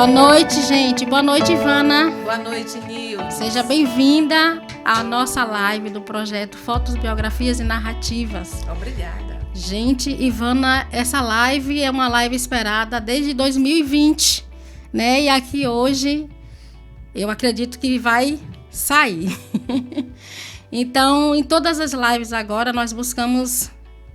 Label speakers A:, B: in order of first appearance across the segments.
A: Boa noite, gente. Boa noite, Ivana.
B: Boa noite, Nil.
A: Seja bem-vinda à nossa live do projeto Fotos, Biografias e Narrativas.
B: Obrigada.
A: Gente, Ivana, essa live é uma live esperada desde 2020, né? E aqui hoje eu acredito que vai sair. Então, em todas as lives agora, nós buscamos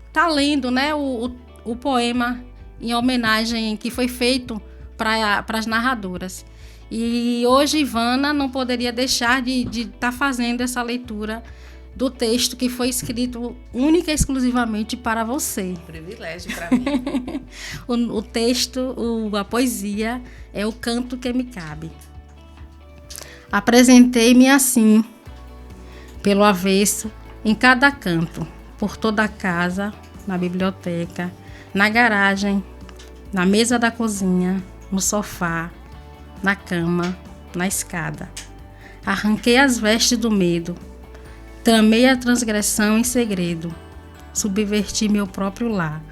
A: estar lendo, né, o poema em homenagem que foi feito para as narradoras. E hoje, Ivana não poderia deixar de estar fazendo essa leitura do texto que foi escrito única e exclusivamente para você.
B: Privilégio para mim.
A: O texto, a poesia, é o canto que me cabe. Apresentei-me assim, pelo avesso, em cada canto, por toda a casa, na biblioteca, na garagem, na mesa da cozinha, no sofá, na cama, na escada. Arranquei as vestes do medo, tramei a transgressão em segredo, subverti meu próprio lar.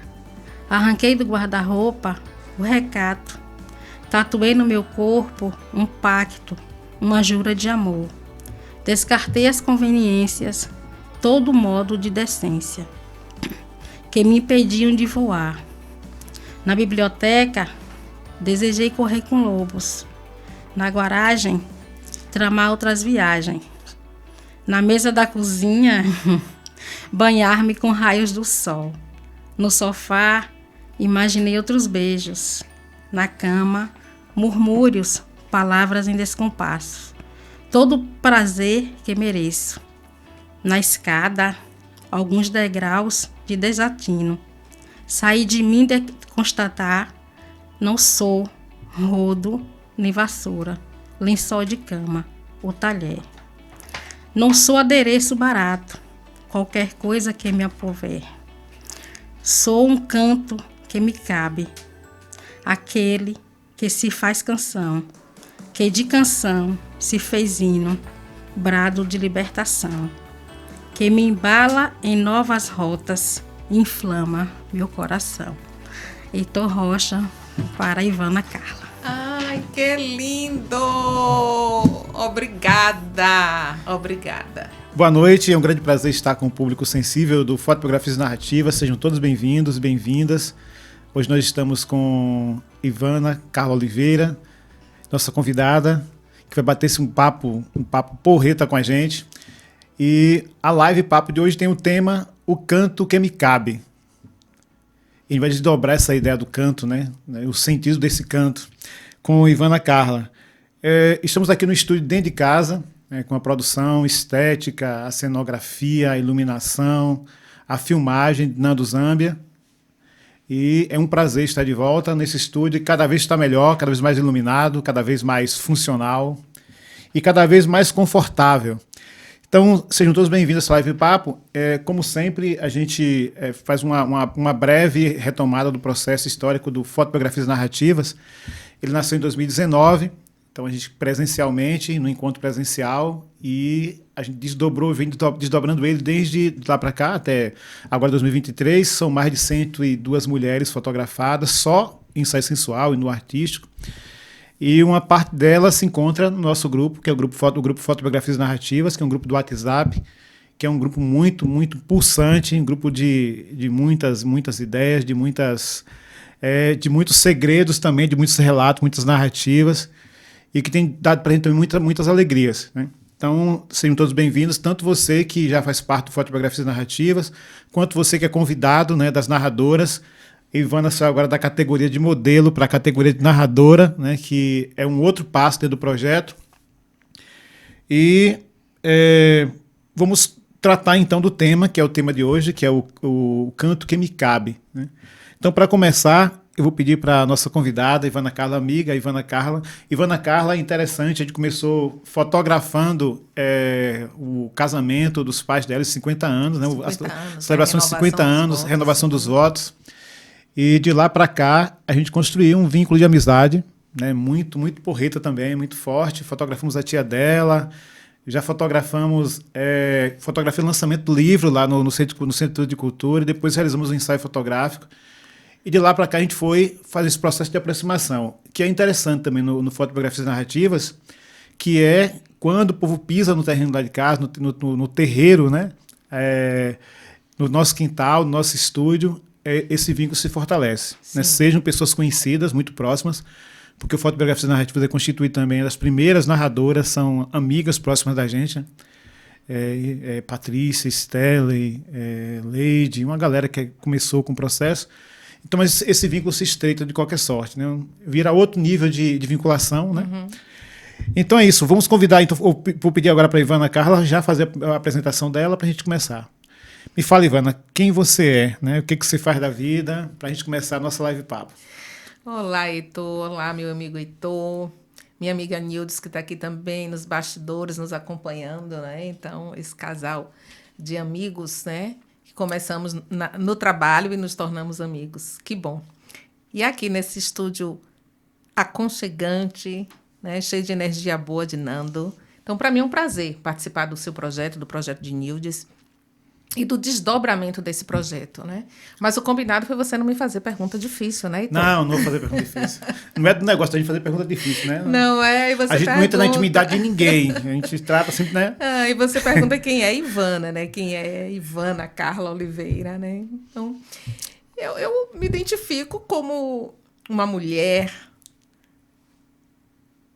A: Arranquei do guarda-roupa o recato, tatuei no meu corpo um pacto, uma jura de amor. Descartei as conveniências, todo modo de decência que me impediam de voar. Na biblioteca, desejei correr com lobos. Na garagem, tramar outras viagens. Na mesa da cozinha, banhar-me com raios do sol. No sofá, imaginei outros beijos. Na cama, murmúrios, palavras em descompasso. Todo o prazer que mereço. Na escada, alguns degraus de desatino. Saí de mim de constatar, não sou rodo nem vassoura, lençol de cama ou talher. Não sou adereço barato, qualquer coisa que me aprouver. Sou um canto que me cabe, aquele que se faz canção, que de canção se fez hino, brado de libertação, que me embala em novas rotas, inflama meu coração. Heitor Rocha, para Ivana Carla.
B: Ai, que lindo! Obrigada!
C: Boa noite, é um grande prazer estar com o público sensível do Fotografias Narrativas. Sejam todos bem-vindos, bem-vindas. Hoje nós estamos com Ivana Carla Oliveira, nossa convidada, que vai bater um papo porreta com a gente. E a live papo de hoje tem o tema O Canto que Me Cabe. A gente vai desdobrar essa ideia do canto, né? O sentido desse canto, com Ivana Carla. Estamos aqui no estúdio dentro de casa, né, com a produção estética, a cenografia, a iluminação, a filmagem de Nando Zambia. E é um prazer estar de volta nesse estúdio, que cada vez está melhor, cada vez mais iluminado, cada vez mais funcional e cada vez mais confortável. Então, sejam todos bem-vindos a essa live papo. Como sempre, a gente faz uma breve retomada do processo histórico do Fotobiografias Narrativas. Ele nasceu em 2019, então a gente presencialmente, no encontro presencial, e a gente vem desdobrando ele desde lá para cá até agora 2023. São mais de 102 mulheres fotografadas, só em ensaio sensual e no artístico. E uma parte dela se encontra no nosso grupo, que é o grupo Fotobiografias Narrativas, que é um grupo do WhatsApp, que é um grupo muito, muito pulsante, um grupo de muitas ideias, de muitos segredos também, de muitos relatos, muitas narrativas, e que tem dado para a gente também muitas alegrias, né? Então, sejam todos bem-vindos, tanto você que já faz parte do Fotobiografias Narrativas, quanto você que é convidado, né, das narradoras. Ivana saiu agora da categoria de modelo para a categoria de narradora, né, que é um outro passo dentro do projeto. E vamos tratar então do tema, que é o tema de hoje, que é o canto que me cabe, né? Então, para começar, eu vou pedir para a nossa convidada, Ivana Carla, amiga Ivana Carla. Ivana Carla, é interessante, a gente começou fotografando o casamento dos pais dela, 50 anos, né? A celebração de 50 anos, renovação dos votos. E de lá para cá, a gente construiu um vínculo de amizade, né, muito, muito porreta também, muito forte. Fotografamos a tia dela, já fotografamos, fotografia o lançamento do livro lá no Centro de Cultura, e depois realizamos um ensaio fotográfico. E de lá para cá a gente foi fazer esse processo de aproximação, que é interessante também no Fotobiografias Narrativas, que é quando o povo pisa no terreno lá de casa, no terreiro, né? No nosso quintal, no nosso estúdio, esse vínculo se fortalece. Né? Sejam pessoas conhecidas, muito próximas, porque o Fotobiografias Narrativas é constituído também das primeiras narradoras, são amigas próximas da gente, né? Patrícia, Stelle, Leide, uma galera que começou com o processo. Então, mas esse vínculo se estreita de qualquer sorte, né? Vira outro nível de vinculação, né?
B: Uhum.
C: Então é isso. Vamos convidar, então, vou pedir agora para a Ivana Carla já fazer a apresentação dela para a gente começar. Me fala, Ivana, quem você é, né? O que você faz da vida, para a gente começar a nossa live papo.
B: Olá, Heitor. Olá, meu amigo Heitor. Minha amiga Nildes, que está aqui também nos bastidores, nos acompanhando, né? Então, esse casal de amigos, né? Que começamos no trabalho e nos tornamos amigos. Que bom. E aqui nesse estúdio aconchegante, né? Cheio de energia boa de Nando. Então, para mim é um prazer participar do seu projeto, do projeto de Nildes, e do desdobramento desse projeto, né? Mas o combinado foi você não me fazer pergunta difícil, né, Heitor?
C: Não vou fazer pergunta difícil. Não é do negócio da gente fazer pergunta difícil, né?
B: Não é, e você
C: a gente
B: pergunta...
C: não entra na intimidade de ninguém. A gente trata sempre, né?
B: E você pergunta quem é Ivana, né? Quem é Ivana Carla Oliveira, né? Então, eu me identifico como uma mulher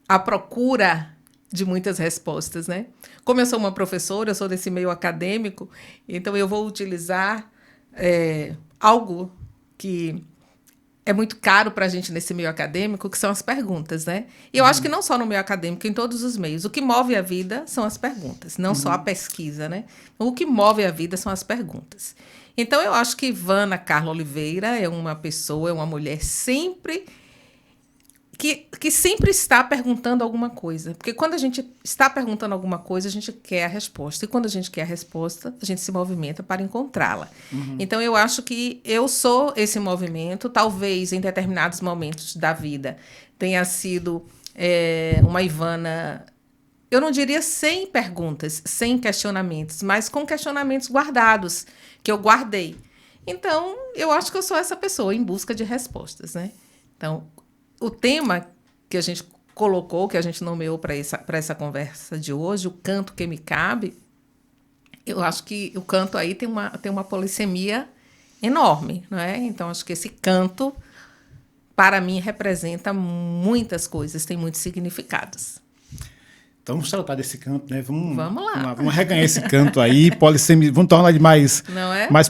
B: à procura de muitas respostas, né? Como eu sou uma professora, eu sou desse meio acadêmico, então eu vou utilizar algo que é muito caro para a gente nesse meio acadêmico, que são as perguntas, né? E eu acho que não só no meio acadêmico, em todos os meios. O que move a vida são as perguntas, não só a pesquisa, né? O que move a vida são as perguntas. Então, eu acho que Ivana Carla Oliveira é uma pessoa, é uma mulher sempre... Que sempre está perguntando alguma coisa. Porque quando a gente está perguntando alguma coisa, a gente quer a resposta. E quando a gente quer a resposta, a gente se movimenta para encontrá-la. Uhum. Então, eu acho que eu sou esse movimento. Talvez, em determinados momentos da vida, tenha sido uma Ivana... Eu não diria sem perguntas, sem questionamentos, mas com questionamentos guardados, que eu guardei. Então, eu acho que eu sou essa pessoa em busca de respostas, né? Então... O tema que a gente colocou, que a gente nomeou para essa conversa de hoje, o canto que me cabe, eu acho que o canto aí tem uma polissemia enorme, não é? Então, acho que esse canto, para mim, representa muitas coisas, tem muitos significados.
C: Então, vamos tratar desse canto, né? Vamos
B: lá.
C: Vamos reganhar esse canto aí, vamos tornar ele mais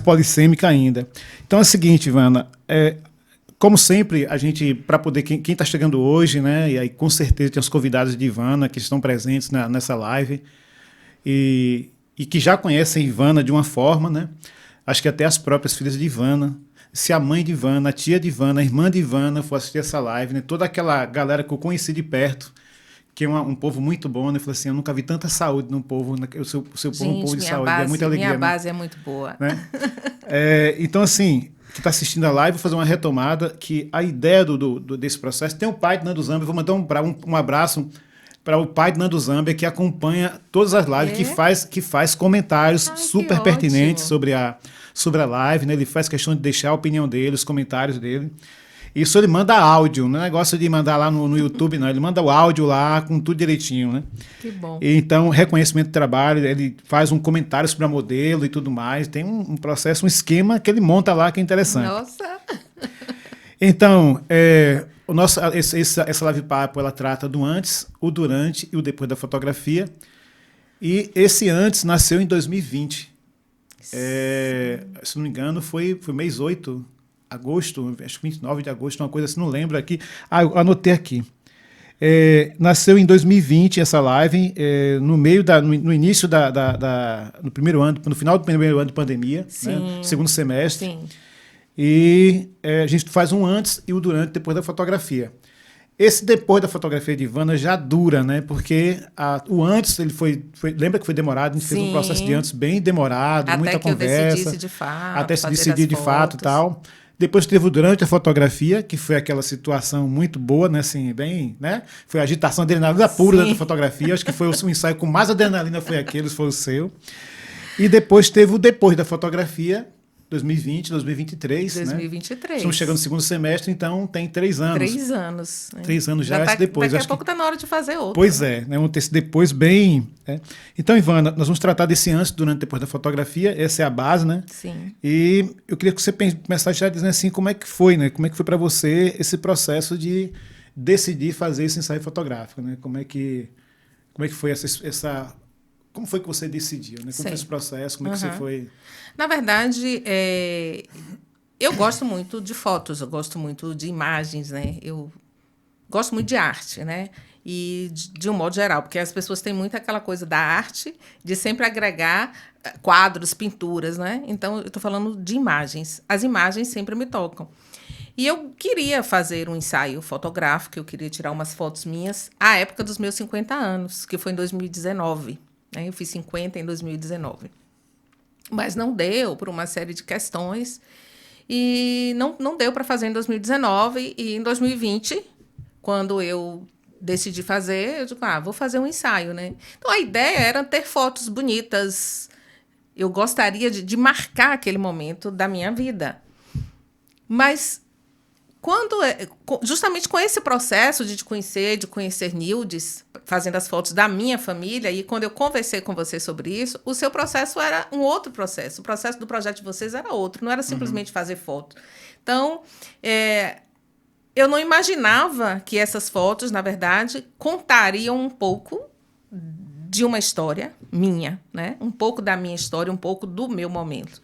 C: polissêmica ainda. Então, é o seguinte, Ivana, como sempre, a gente, para poder, quem está chegando hoje, né, e aí com certeza tem os convidados de Ivana que estão presentes nessa live e que já conhecem Ivana de uma forma, né, acho que até as próprias filhas de Ivana, se a mãe de Ivana, a tia de Ivana, a irmã de Ivana for assistir essa live, né, toda aquela galera que eu conheci de perto, que é um povo muito bom, né, eu falei assim, eu nunca vi tanta saúde no povo, né, o seu povo é um povo de saúde, é muita alegria.
B: Minha base é muito boa.
C: Né? Então, assim... que está assistindo a live, vou fazer uma retomada, que a ideia desse processo... Tem o pai de Nando Zambia, vou mandar um abraço para o pai de Nando Zambia, que acompanha todas as lives, que faz comentários super pertinentes sobre a live, né? Ele faz questão de deixar a opinião dele, os comentários dele. Isso ele manda áudio, não é negócio de mandar lá no YouTube, não. Ele manda o áudio lá com tudo direitinho, né?
B: Que bom.
C: Então, reconhecimento de trabalho, ele faz um comentário sobre a modelo e tudo mais. Tem um processo, um esquema que ele monta lá que é interessante.
B: Nossa!
C: Então, essa live papo, ela trata do antes, o durante e o depois da fotografia. E esse antes nasceu em 2020. Se não me engano, foi mês 8 agosto, acho que 29 de agosto, uma coisa assim, não lembro aqui. Eu anotei aqui. Nasceu em 2020 essa live, no início no primeiro ano, no final do primeiro ano de pandemia, né, segundo semestre. Sim. E a gente faz um antes e o durante depois da fotografia. Esse depois da fotografia de Ivana já dura, né? Porque o antes, ele lembra que foi demorado, a gente fez um processo de antes bem demorado,
B: até
C: muita conversa. Até que eu decidisse
B: de fato.
C: Até se decidir de fato e tal. Depois teve o durante a fotografia, que foi aquela situação muito boa, né? Assim, bem, né? Foi a agitação, adrenalina pura da fotografia. Acho que foi o ensaio com mais adrenalina foi o seu. E depois teve o depois da fotografia, 2020, 2023,
B: 2023.
C: Né? Estamos chegando no segundo semestre, então tem 3 anos.
B: 3 anos. Né?
C: 3 anos já, esse depois.
B: Daqui a pouco está na hora de fazer outro.
C: Pois é, né? Esse depois bem... Né? Então, Ivana, nós vamos tratar desse antes, durante e depois da fotografia, essa é a base, né?
B: Sim.
C: E eu queria que você começasse já dizendo assim, como é que foi, né? Como é que foi para você esse processo de decidir fazer esse ensaio fotográfico, né? Como é que foi essa como foi que você decidiu, né? Como foi esse processo? Como é que você foi?
B: Na verdade, eu gosto muito de fotos, eu gosto muito de imagens, né? Eu gosto muito de arte, né? E de um modo geral, porque as pessoas têm muito aquela coisa da arte, de sempre agregar quadros, pinturas, né? Então, eu estou falando de imagens. As imagens sempre me tocam. E eu queria fazer um ensaio fotográfico, eu queria tirar umas fotos minhas à época dos meus 50 anos, que foi em 2019. Né? Eu fiz 50 em 2019. Mas não deu por uma série de questões. E não deu para fazer em 2019. E em 2020, quando eu decidi fazer, eu digo, vou fazer um ensaio. Né? Então, a ideia era ter fotos bonitas. Eu gostaria de marcar aquele momento da minha vida. Mas justamente com esse processo de conhecer Nildes, fazendo as fotos da minha família, e quando eu conversei com você sobre isso, o seu processo era um outro processo. O processo do projeto de vocês era outro, não era simplesmente fazer foto. Então, eu não imaginava que essas fotos, na verdade, contariam um pouco de uma história minha, né? Um pouco da minha história, um pouco do meu momento.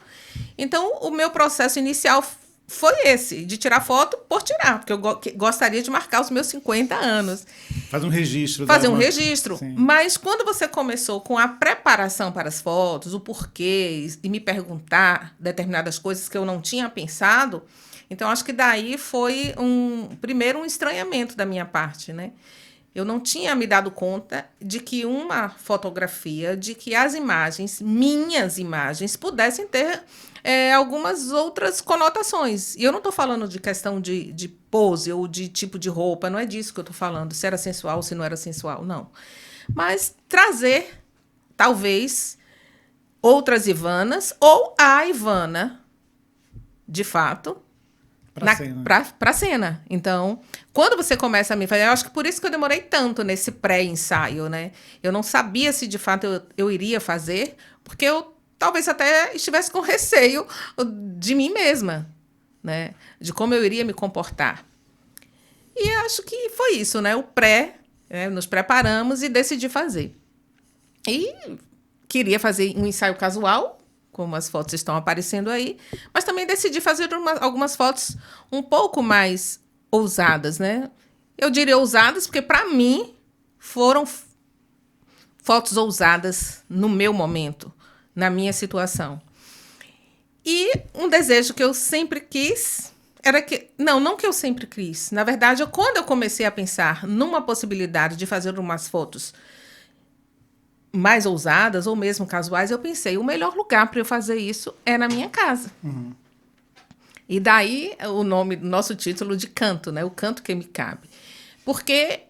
B: Então, o meu processo inicial foi esse, de tirar foto por tirar, porque eu gostaria de marcar os meus 50 anos.
C: Fazer um registro.
B: Fazer um registro. Sim. Mas quando você começou com a preparação para as fotos, o porquê, e me perguntar determinadas coisas que eu não tinha pensado, então acho que daí foi primeiro um estranhamento da minha parte, né? Eu não tinha me dado conta de que uma fotografia, de que as imagens, minhas imagens, pudessem ter algumas outras conotações. E eu não estou falando de questão de pose ou de tipo de roupa, não é disso que eu estou falando, se era sensual, se não era sensual, não. Mas trazer, talvez, outras Ivanas ou a Ivana, de fato, para a cena. Então, quando você começa a me fazer... Eu acho que por isso que eu demorei tanto nesse pré-ensaio, né? Eu não sabia se, de fato, eu iria fazer, porque eu talvez até estivesse com receio de mim mesma, né? De como eu iria me comportar. E acho que foi isso, né? O nos preparamos e decidi fazer. E queria fazer um ensaio casual, como as fotos estão aparecendo aí, mas também decidi fazer algumas fotos um pouco mais ousadas, né? Eu diria ousadas porque, para mim, foram fotos ousadas no meu momento, na minha situação. E um desejo que eu sempre quis era que... Não que eu sempre quis. Na verdade, quando eu comecei a pensar numa possibilidade de fazer umas fotos mais ousadas ou mesmo casuais, eu pensei, o melhor lugar para eu fazer isso é na minha casa. Uhum. E daí o nosso título de Canto, né? O canto que me cabe. Porque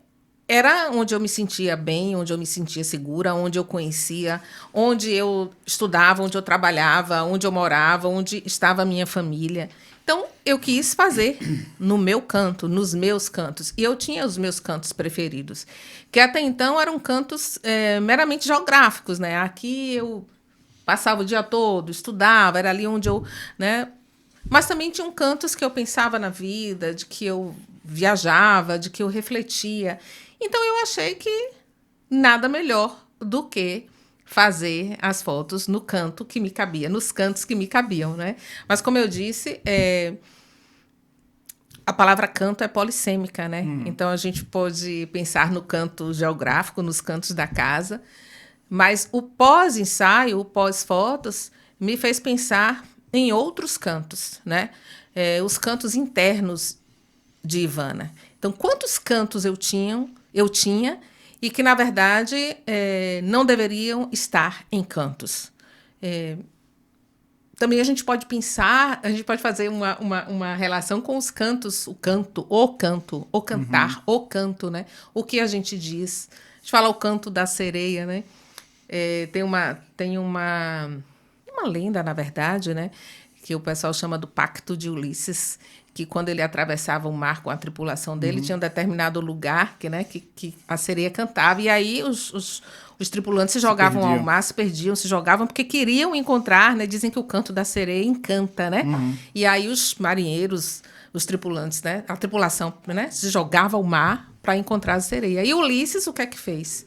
B: era onde eu me sentia bem, onde eu me sentia segura, onde eu conhecia, onde eu estudava, onde eu trabalhava, onde eu morava, onde estava a minha família. Então, eu quis fazer no meu canto, nos meus cantos. E eu tinha os meus cantos preferidos, que até então eram cantos meramente geográficos, né? Aqui eu passava o dia todo, estudava, era ali onde eu... né? Mas também tinham cantos que eu pensava na vida, de que eu viajava, de que eu refletia. Então, eu achei que nada melhor do que fazer as fotos no canto que me cabia, nos cantos que me cabiam, né? Mas, como eu disse, a palavra canto é polissêmica, né? Então, a gente pode pensar no canto geográfico, nos cantos da casa, mas o pós-ensaio, o pós-fotos, me fez pensar em outros cantos, né? Os cantos internos de Ivana. Então, quantos cantos eu tinha e que, na verdade, não deveriam estar em cantos. Também a gente pode pensar, a gente pode fazer uma relação com os cantos, o cantar, o canto, né? O que a gente diz. A gente fala o canto da sereia, né? Tem uma lenda, na verdade, né? que o pessoal chama do Pacto de Ulisses, que quando ele atravessava o mar com a tripulação dele, tinha um determinado lugar que a sereia cantava, e aí os tripulantes se jogavam ao mar, se perdiam, se jogavam, porque queriam encontrar, né? Dizem que o canto da sereia encanta, né? E aí os marinheiros, os tripulantes, né? A tripulação, né? Se jogava ao mar para encontrar a sereia. E Ulisses, o que é que fez?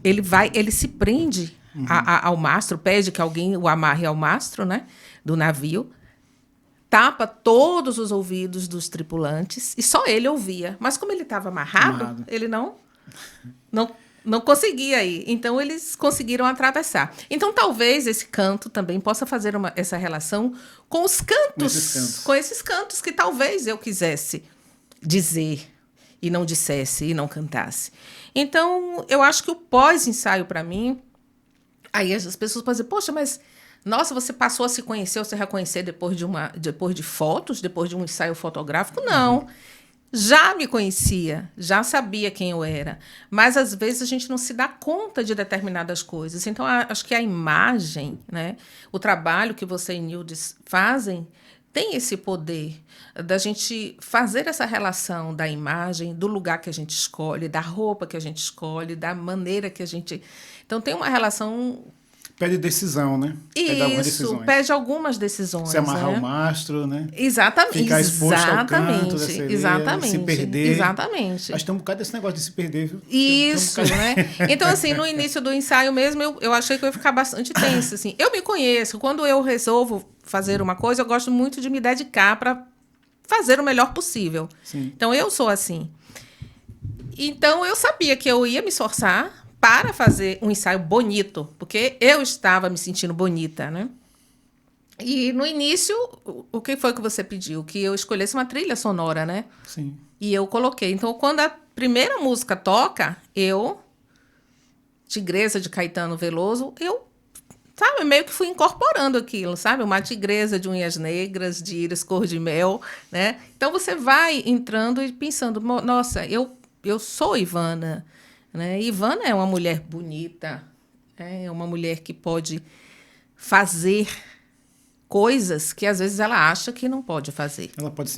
B: Ele se prende ao mastro, pede que alguém o amarre ao mastro, né? Do navio, tapa todos os ouvidos dos tripulantes e só ele ouvia. Mas como ele estava amarrado, ele não conseguia ir. Então, eles conseguiram atravessar. Então, talvez esse canto também possa fazer essa relação com os cantos. Com esses cantos que talvez eu quisesse dizer e não dissesse e não cantasse. Então, eu acho que o pós-ensaio, para mim, aí as pessoas podem dizer, poxa, mas... Nossa, você passou a se conhecer ou se reconhecer depois de fotos, depois de um ensaio fotográfico? Não. Já me conhecia, já sabia quem eu era. Mas, às vezes, a gente não se dá conta de determinadas coisas. Então, acho que a imagem, né, o trabalho que você e Nildes fazem, tem esse poder da gente fazer essa relação da imagem, do lugar que a gente escolhe, da roupa que a gente escolhe, da maneira que a gente... Então, tem uma relação...
C: Pede decisão, né?
B: Pede algumas decisões.
C: Se amarrar o mastro, né?
B: Exatamente.
C: Ficar exposto ao canto da sereia,
B: exatamente.
C: Se perder.
B: Exatamente.
C: Mas tem um bocado desse negócio de se perder, viu?
B: Isso, né? Então, assim, no início do ensaio mesmo, eu achei que eu ia ficar bastante tensa, assim. Eu me conheço. Quando eu resolvo fazer uma coisa, eu gosto muito de me dedicar para fazer o melhor possível.
C: Sim.
B: Então, eu sou assim. Então, eu sabia que eu ia me esforçar para fazer um ensaio bonito, porque eu estava me sentindo bonita, né? E no início, o que foi que você pediu? Que eu escolhesse uma trilha sonora, né?
C: Sim.
B: E eu coloquei. Então, quando a primeira música toca, Tigresa de Caetano Veloso, sabe, meio que fui incorporando aquilo, sabe? Uma tigresa de unhas negras, de íris cor de mel, né? Então, você vai entrando e pensando, nossa, eu sou Ivana, né? Ivana é uma mulher bonita, é uma mulher que pode fazer coisas que às vezes ela acha que não pode fazer.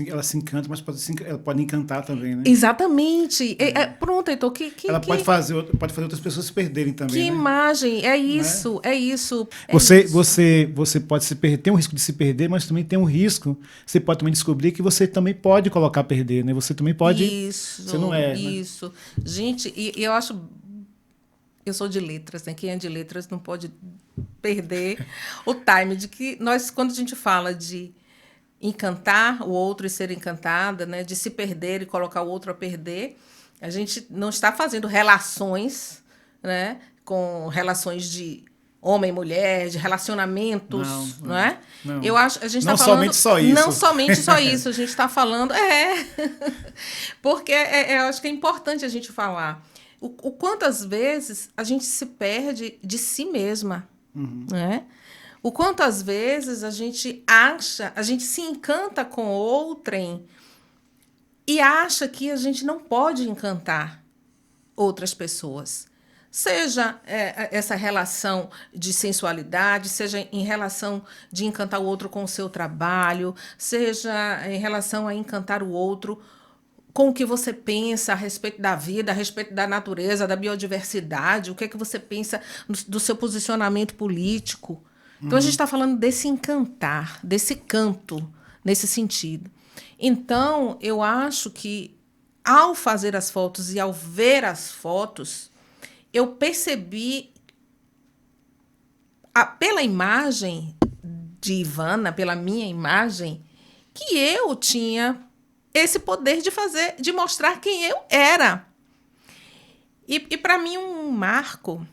C: Ela se encanta, mas ela pode encantar também, né?
B: Exatamente. Pronto, Heitor.
C: Ela pode fazer outras pessoas se perderem também.
B: Que
C: né?
B: imagem! É isso, é isso.
C: Você pode se perder, tem um risco de se perder, mas também tem um risco. Você pode também descobrir que você também pode colocar a perder, né? Você também pode.
B: Isso.
C: Você não é.
B: Isso. Né? Gente, e eu acho. Eu sou de letras, né? Quem é de letras não pode perder o time de que quando a gente fala de encantar o outro e ser encantada, né? De se perder e colocar o outro a perder, a gente não está fazendo relações, né? Com relações de homem e mulher, de relacionamentos, não é?
C: Não.
B: Eu acho, a gente
C: não
B: está falando
C: somente só isso.
B: Não somente só isso, a gente está falando porque eu acho que é importante a gente falar o quantas vezes a gente se perde de si mesma, né? O quantas vezes a gente se encanta com outrem e acha que a gente não pode encantar outras pessoas. Seja essa relação de sensualidade, seja em relação de encantar o outro com o seu trabalho, seja em relação a encantar o outro com o que você pensa a respeito da vida, a respeito da natureza, da biodiversidade, o que é que você pensa do seu posicionamento político. Então, a gente está falando desse encantar, desse canto, nesse sentido. Então, eu acho que, ao fazer as fotos e ao ver as fotos, eu percebi, pela imagem de Ivana, pela minha imagem, que eu tinha esse poder de mostrar quem eu era. E para mim, um marco,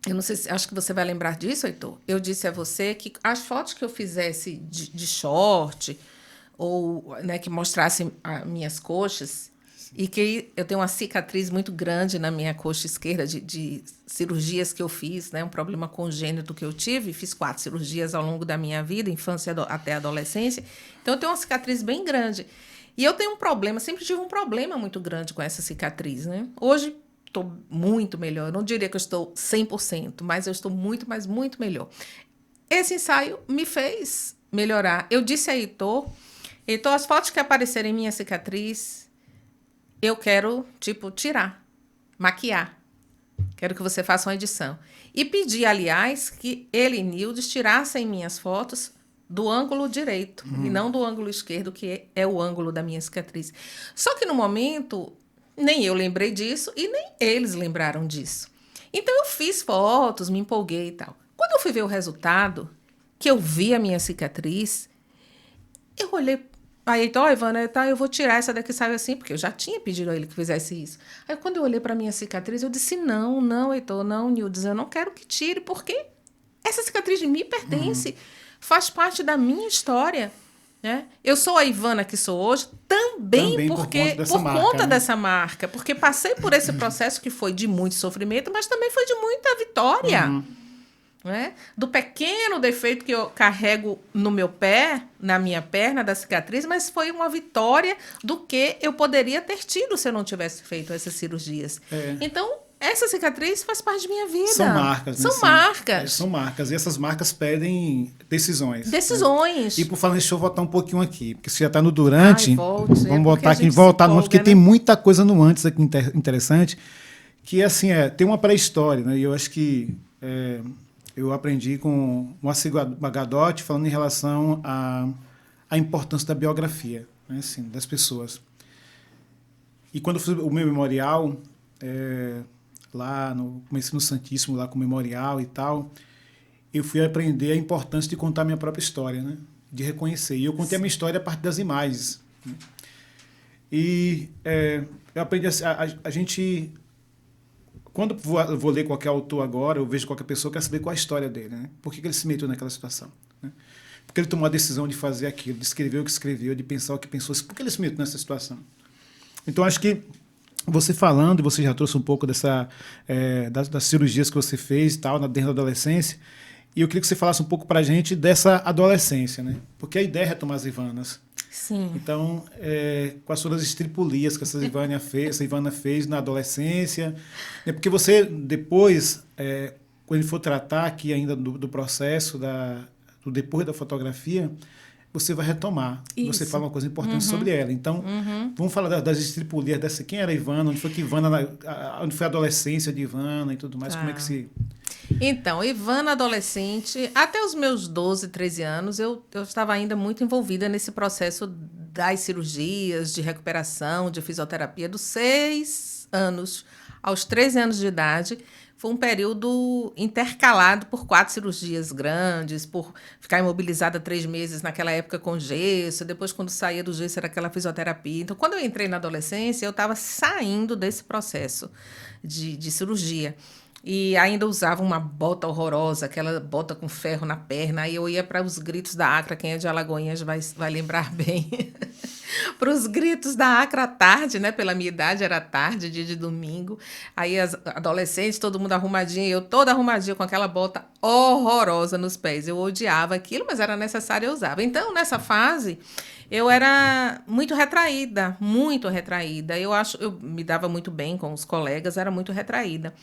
B: eu não sei acho que você vai lembrar disso, Heitor. Eu disse a você que as fotos que eu fizesse de short, ou né, que mostrassem as minhas coxas, e que eu tenho uma cicatriz muito grande na minha coxa esquerda de cirurgias que eu fiz, né, um problema congênito que eu tive. Fiz 4 cirurgias ao longo da minha vida, infância até adolescência. Então, eu tenho uma cicatriz bem grande. E eu tenho um problema, sempre tive um problema muito grande com essa cicatriz, né? Hoje, estou muito melhor. Eu não diria que eu estou 100%, mas eu estou muito, mas muito melhor. esse ensaio me fez melhorar. Eu disse a Heitor, as fotos que aparecerem em minha cicatriz, eu quero, tirar, maquiar. Quero que você faça uma edição. E pedi, aliás, que ele e Nildes tirassem minhas fotos do ângulo direito e não do ângulo esquerdo, que é o ângulo da minha cicatriz. Só que no momento, nem eu lembrei disso e nem eles lembraram disso. Então eu fiz fotos, me empolguei e tal. Quando eu fui ver o resultado, que eu vi a minha cicatriz, eu olhei. Aí, então, Ivana, tá, eu vou tirar essa daqui, saiu assim, porque eu já tinha pedido a ele que fizesse isso. Aí, quando eu olhei para minha cicatriz, eu disse, não, Heitor, não, Nildes, eu não quero que tire, porque essa cicatriz me pertence, faz parte da minha história, né? Eu sou a Ivana que sou hoje também porque por conta dessa marca, porque passei por esse processo que foi de muito sofrimento, mas também foi de muita vitória. Né? Do pequeno defeito que eu carrego no meu pé, na minha perna, da cicatriz, mas foi uma vitória do que eu poderia ter tido se eu não tivesse feito essas cirurgias. Então, essa cicatriz faz parte de minha vida.
C: São marcas.
B: São marcas.
C: São marcas. E essas marcas pedem decisões.
B: Decisões.
C: Né? E por falar nisso, deixa eu voltar um pouquinho aqui, porque você já está no durante. Vamos voltar aqui, voltar no antes, porque tem muita coisa no antes aqui interessante, que assim, tem uma pré-história, né? E eu acho que eu aprendi com o Moacir Magadotti falando em relação à importância da biografia, né, assim, das pessoas. E quando eu fiz o meu memorial, lá comecei no Santíssimo, lá com o memorial e tal, eu fui aprender a importância de contar a minha própria história, né, de reconhecer. E eu contei a minha história a partir das imagens. Né. E eu aprendi a gente... Quando eu vou ler qualquer autor agora, eu vejo qualquer pessoa, eu quero saber qual é a história dele, né? Por que ele se meteu naquela situação? Né? Por que ele tomou a decisão de fazer aquilo, de escrever o que escreveu, de pensar o que pensou? Por que ele se meteu nessa situação? Então, acho que você falando, e você já trouxe um pouco das cirurgias que você fez e tal, dentro da adolescência, e eu queria que você falasse um pouco para a gente dessa adolescência, né? Porque a ideia é retomar as Ivanas.
B: Sim.
C: Então, quais foram as estripulias que essa Ivana fez na adolescência? Porque você, depois, quando ele for tratar aqui ainda do processo, do depois da fotografia, você vai retomar. Isso. Você fala uma coisa importante sobre ela. Então, vamos falar das estripulias dessa. Quem era a Ivana? Onde foi que onde foi a adolescência de Ivana e tudo mais? Como é que se...
B: Então, Ivana adolescente, até os meus 12, 13 anos, eu estava ainda muito envolvida nesse processo das cirurgias, de recuperação, de fisioterapia, dos 6 anos aos 13 anos de idade. Foi um período intercalado por 4 cirurgias grandes, por ficar imobilizada 3 meses naquela época com gesso, depois quando saía do gesso era aquela fisioterapia. Então, quando eu entrei na adolescência, eu estava saindo desse processo de cirurgia. E ainda usava uma bota horrorosa, aquela bota com ferro na perna. Aí eu ia para os gritos da Acra, quem é de Alagoinhas vai lembrar bem. Para os gritos da Acra à tarde, né? Pela minha idade, era tarde, dia de domingo. Aí as adolescentes, todo mundo arrumadinho, eu toda arrumadinha com aquela bota horrorosa nos pés. Eu odiava aquilo, mas era necessário, eu usava. Então, nessa fase, eu era muito retraída. Eu me dava muito bem com os colegas, era muito retraída.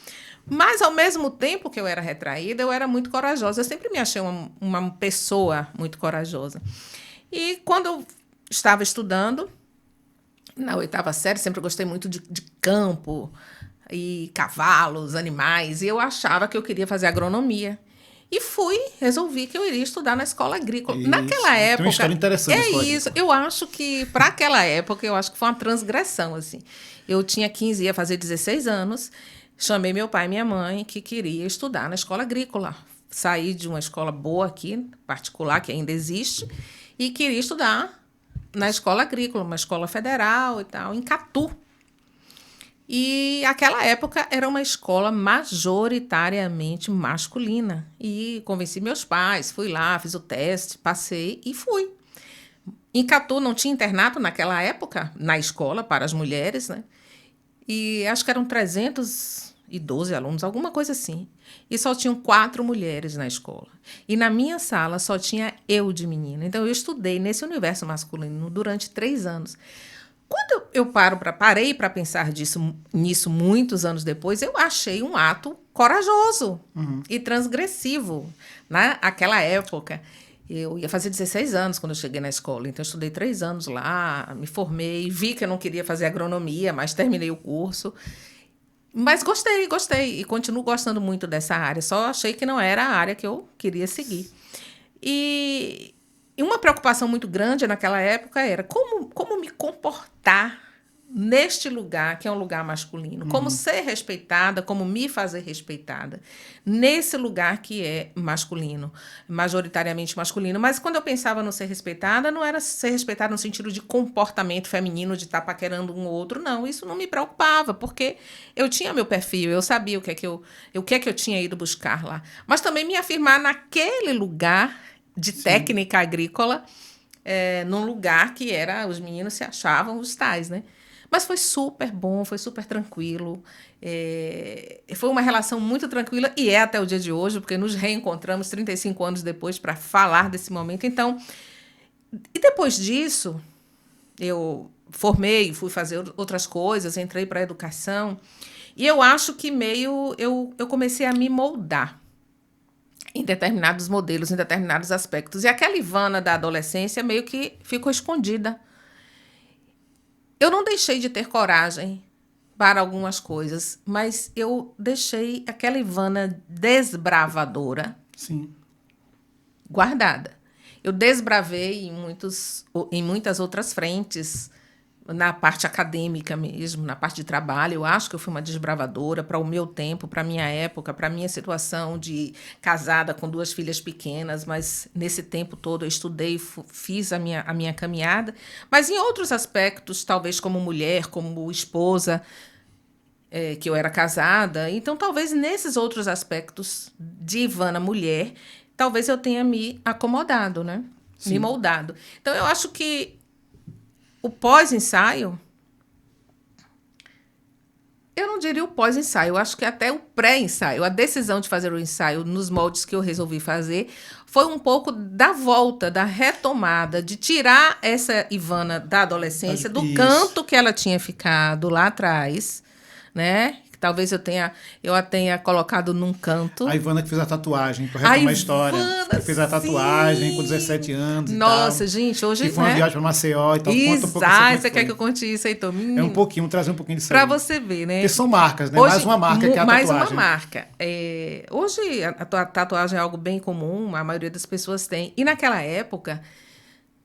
B: Mas, ao mesmo tempo que eu era retraída, eu era muito corajosa. Eu sempre me achei uma pessoa muito corajosa. E quando eu estava estudando, na 8ª série, sempre gostei muito de campo e cavalos, animais, e eu achava que eu queria fazer agronomia. E resolvi que eu iria estudar na escola agrícola.
C: Isso.
B: Naquela época...
C: Tem uma história interessante.
B: Isso. Eu acho que, para aquela época, que foi uma transgressão, assim. Eu tinha 15, ia fazer 16 anos, chamei meu pai e minha mãe, que queria estudar na escola agrícola. Saí de uma escola boa aqui, particular, que ainda existe, e queria estudar na escola agrícola, uma escola federal e tal, em Catu. E aquela época era uma escola majoritariamente masculina. E convenci meus pais, fui lá, fiz o teste, passei e fui. Em Catu não tinha internato naquela época, na escola, para as mulheres, né? E acho que eram 312 alunos, alguma coisa assim. E só tinham 4 mulheres na escola. E na minha sala só tinha eu de menina. Então, eu estudei nesse universo masculino durante 3 anos. Quando Quando eu parei para pensar nisso muitos anos depois, eu achei um ato corajoso e transgressivo. Naquela época, eu ia fazer 16 anos quando eu cheguei na escola, então eu estudei 3 anos lá, me formei, vi que eu não queria fazer agronomia, mas terminei o curso. Mas gostei, e continuo gostando muito dessa área, só achei que não era a área que eu queria seguir. E uma preocupação muito grande naquela época era como me comportar neste lugar, que é um lugar masculino. Como ser respeitada, como me fazer respeitada nesse lugar que é masculino, majoritariamente masculino. Mas quando eu pensava no ser respeitada, não era ser respeitada no sentido de comportamento feminino, de estar paquerando um ou outro, não. Isso não me preocupava, porque eu tinha meu perfil, eu sabia o que é que eu tinha ido buscar lá. Mas também me afirmar naquele lugar de técnica agrícola, num lugar que os meninos se achavam os tais, né? Mas foi super bom, foi super tranquilo. Foi uma relação muito tranquila, e é até o dia de hoje, porque nos reencontramos 35 anos depois para falar desse momento. Então, e depois disso, eu formei, fui fazer outras coisas, entrei para a educação, e eu acho que eu comecei a me moldar em determinados modelos, em determinados aspectos. E aquela Ivana da adolescência meio que ficou escondida. Eu não deixei de ter coragem para algumas coisas, mas eu deixei aquela Ivana desbravadora guardada. Eu desbravei em muitas outras frentes, na parte acadêmica mesmo, na parte de trabalho. Eu acho que eu fui uma desbravadora para o meu tempo, para a minha época, para a minha situação de casada com 2 filhas pequenas, mas nesse tempo todo eu estudei, fiz a minha caminhada. Mas em outros aspectos, talvez como mulher, como esposa, que eu era casada, então talvez nesses outros aspectos de Ivana mulher, talvez eu tenha me acomodado, né? Me moldado. Então eu acho que o pós-ensaio, eu não diria o pós-ensaio, eu acho que até o pré-ensaio, a decisão de fazer o ensaio nos moldes que eu resolvi fazer, foi um pouco da volta, da retomada, de tirar essa Ivana da adolescência, do canto que ela tinha ficado lá atrás, né? Talvez eu a tenha colocado num canto.
C: A Ivana que fez a tatuagem, para retomar a história. Que fez a tatuagem com 17 anos.
B: Nossa, gente, hoje.
C: Que foi uma viagem para Maceió e tal.
B: Conta um pouco. Você quer que eu conte isso, Heitor?
C: Trazer um pouquinho disso
B: para você ver, né?
C: Porque são marcas, né? Hoje, mais uma marca que é a tatuagem.
B: Mais uma marca. Hoje, a tatuagem é algo bem comum, a maioria das pessoas tem. E naquela época,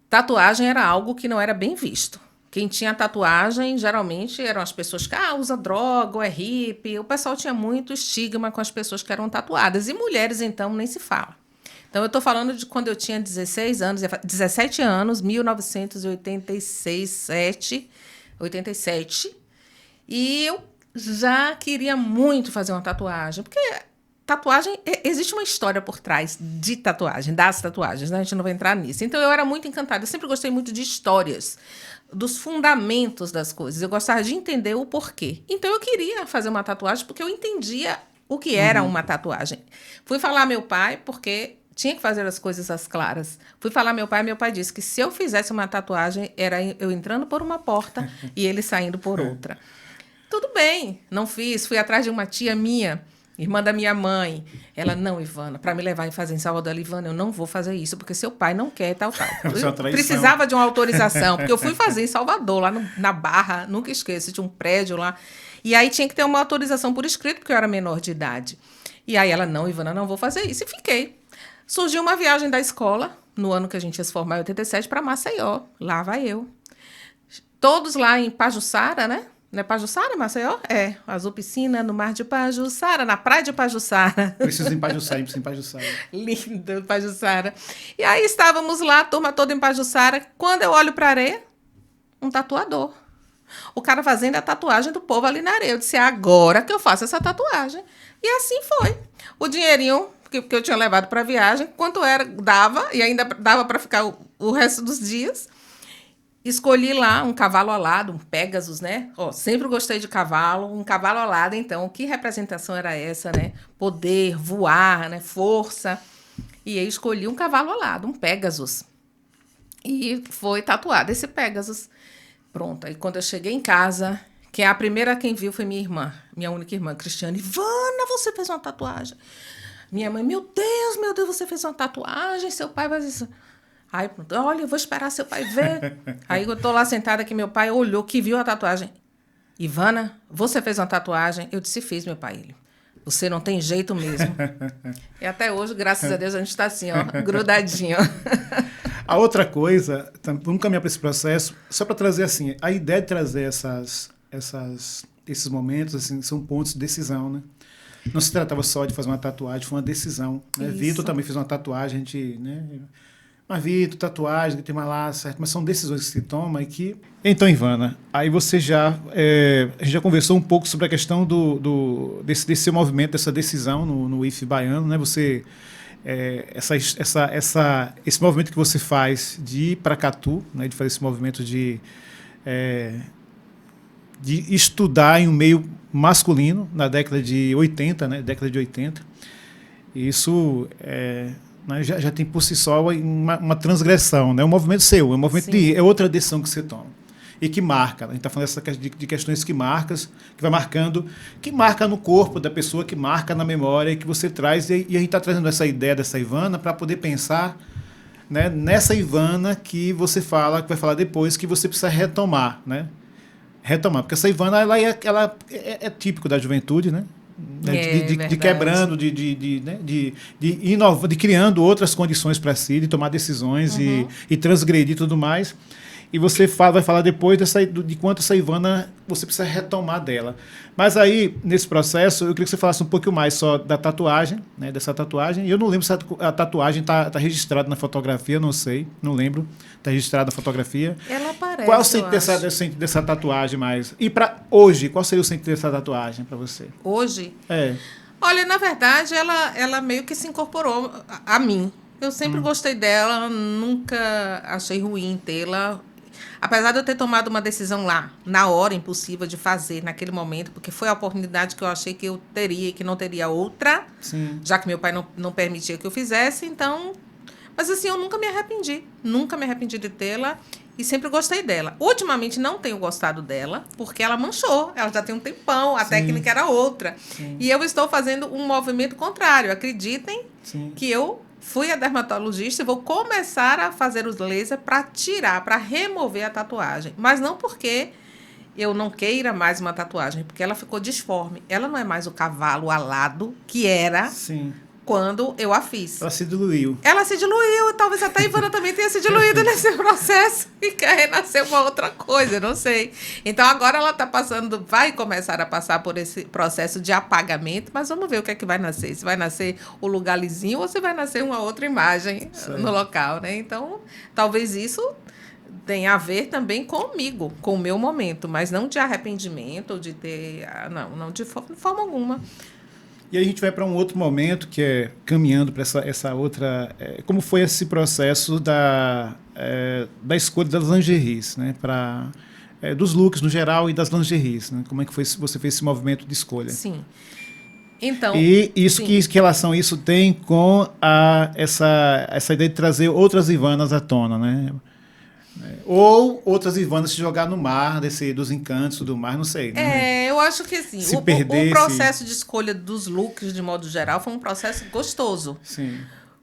B: tatuagem era algo que não era bem visto. Quem tinha tatuagem, geralmente, eram as pessoas que usa droga ou é hippie. O pessoal tinha muito estigma com as pessoas que eram tatuadas. E mulheres, então, nem se fala. Então, eu estou falando de quando eu tinha 17 anos, 1987. E eu já queria muito fazer uma tatuagem. Porque tatuagem, existe uma história por trás de tatuagem, das tatuagens, né? A gente não vai entrar nisso. Então, eu era muito encantada. Eu sempre gostei muito de histórias, dos fundamentos das coisas. Eu gostava de entender o porquê. Então, eu queria fazer uma tatuagem porque eu entendia o que era uma tatuagem. Fui falar ao meu pai, porque tinha que fazer as coisas às claras. Fui falar ao meu pai disse que se eu fizesse uma tatuagem, era eu entrando por uma porta e ele saindo por outra. Tudo bem, não fiz. Fui atrás de uma tia minha, irmã da minha mãe. Ela, não, Ivana, para me levar e fazer em Salvador, Ivana, eu não vou fazer isso, porque seu pai não quer, tal. Eu precisava de uma autorização, porque eu fui fazer em Salvador, lá na Barra, nunca esqueço, tinha um prédio lá. E aí tinha que ter uma autorização por escrito, porque eu era menor de idade. E aí ela, não, Ivana, não vou fazer isso. E fiquei. Surgiu uma viagem da escola, no ano que a gente ia se formar, em 87, para Maceió. Lá vai eu. Todos lá em Pajuçara, né? Não é Pajuçara, Maceió? Azul Piscina, no mar de Pajuçara, na praia de Pajuçara.
C: Preciso em Pajuçara, preciso em Pajuçara.
B: Lindo, Pajuçara. E aí estávamos lá, a turma toda em Pajuçara. Quando eu olho para a areia, um tatuador. O cara fazendo a tatuagem do povo ali na areia. Eu disse, é agora que eu faço essa tatuagem. E assim foi. O dinheirinho que eu tinha levado para a viagem, quanto era, dava, e ainda dava para ficar o resto dos dias. Escolhi lá um cavalo alado, um Pegasus, né? Sempre gostei de cavalo, um cavalo alado, então, que representação era essa, né? Poder, voar, né? Força. E aí escolhi um cavalo alado, um Pegasus. E foi tatuado esse Pegasus. Pronto, aí quando eu cheguei em casa, que a primeira quem viu foi minha irmã, minha única irmã, Cristiane. Ivana, você fez uma tatuagem. Minha mãe, meu Deus, você fez uma tatuagem, seu pai vai... Aí, pronto, olha, eu vou esperar seu pai ver. Aí eu tô lá sentada que meu pai olhou, que viu a tatuagem. Ivana, você fez uma tatuagem? Eu disse, fiz, meu pai. Ele, você não tem jeito mesmo. E até hoje, graças a Deus, a gente está assim, ó, grudadinho.
C: A outra coisa, vamos caminhar para esse processo, só para trazer assim, a ideia de trazer esses momentos, assim, são pontos de decisão, né? Não se tratava só de fazer uma tatuagem, foi uma decisão. Né? Vitor também fez uma tatuagem, a gente, né? Mas Vitor, tatuagem, tem uma lá, certo? Mas são decisões que se tomam e que... Então, Ivana, aí você já... a gente já conversou um pouco sobre a questão desse seu movimento, dessa decisão no IF baiano, né? Você... esse movimento que você faz de ir para Catu, né? De fazer esse movimento de estudar em um meio masculino, na década de 80, né? Década de 80. Isso... né, já tem por si só uma transgressão, né? Um movimento seu, é um movimento é outra decisão que você toma e que marca. A gente está falando de questões que vai marcando, que marca no corpo da pessoa, que marca na memória e que você traz, e a gente está trazendo essa ideia dessa Ivana para poder pensar, né, nessa Ivana que você fala, que vai falar depois, que você precisa retomar, né? Retomar, porque essa Ivana ela é típico da juventude, né? De quebrando, de inovando, de criando outras condições para si, de tomar decisões e transgredir e tudo mais. E você vai falar depois de quanto essa Ivana você precisa retomar dela. Mas aí, nesse processo, eu queria que você falasse um pouco mais só da tatuagem, né, dessa tatuagem. Eu não lembro se a tatuagem está registrada na fotografia, não sei, não lembro. Está registrada na fotografia.
B: Ela aparece.
C: Qual é o sentido dessa tatuagem mais? E para hoje, qual seria o sentido dessa tatuagem para você?
B: Hoje? Olha, na verdade, ela meio que se incorporou a mim. Eu sempre gostei dela, nunca achei ruim tê-la. Apesar de eu ter tomado uma decisão lá, na hora, impulsiva de fazer, naquele momento, porque foi a oportunidade que eu achei que eu teria e que não teria outra, já que meu pai não permitia que eu fizesse, então... Mas, assim, eu nunca me arrependi de tê-la e sempre gostei dela. Ultimamente, não tenho gostado dela, porque ela manchou, ela já tem um tempão, a técnica era outra. E eu estou fazendo um movimento contrário. Acreditem que eu... fui a dermatologista e vou começar a fazer os lasers para tirar, para remover a tatuagem. Mas não porque eu não queira mais uma tatuagem, porque ela ficou disforme. Ela não é mais o cavalo alado que era quando eu a fiz. Ela se diluiu, talvez até a Ivana também tenha se diluído nesse processo e quer renascer uma outra coisa, eu não sei. Então agora ela está vai começar a passar por esse processo de apagamento, mas vamos ver o que é que vai nascer. Se vai nascer o lugar lisinho ou se vai nascer uma outra imagem no local, né? Então, talvez isso tenha a ver também comigo, com o meu momento, mas não de arrependimento ou de ter... Não de forma alguma.
C: E aí a gente vai para um outro momento, que é caminhando para essa outra... como foi esse processo da escolha das lingeries, né? Dos looks no geral e das lingeries, né? Como é que você fez esse movimento de escolha?
B: Sim. Então,
C: e isso que relação isso tem com essa ideia de trazer outras Ivanas à tona, né? Ou outras Ivanas se jogar no mar, dos encantos do mar, não sei. Né?
B: Eu acho que assim, o processo de escolha dos looks, de modo geral, foi um processo gostoso.
C: Sim.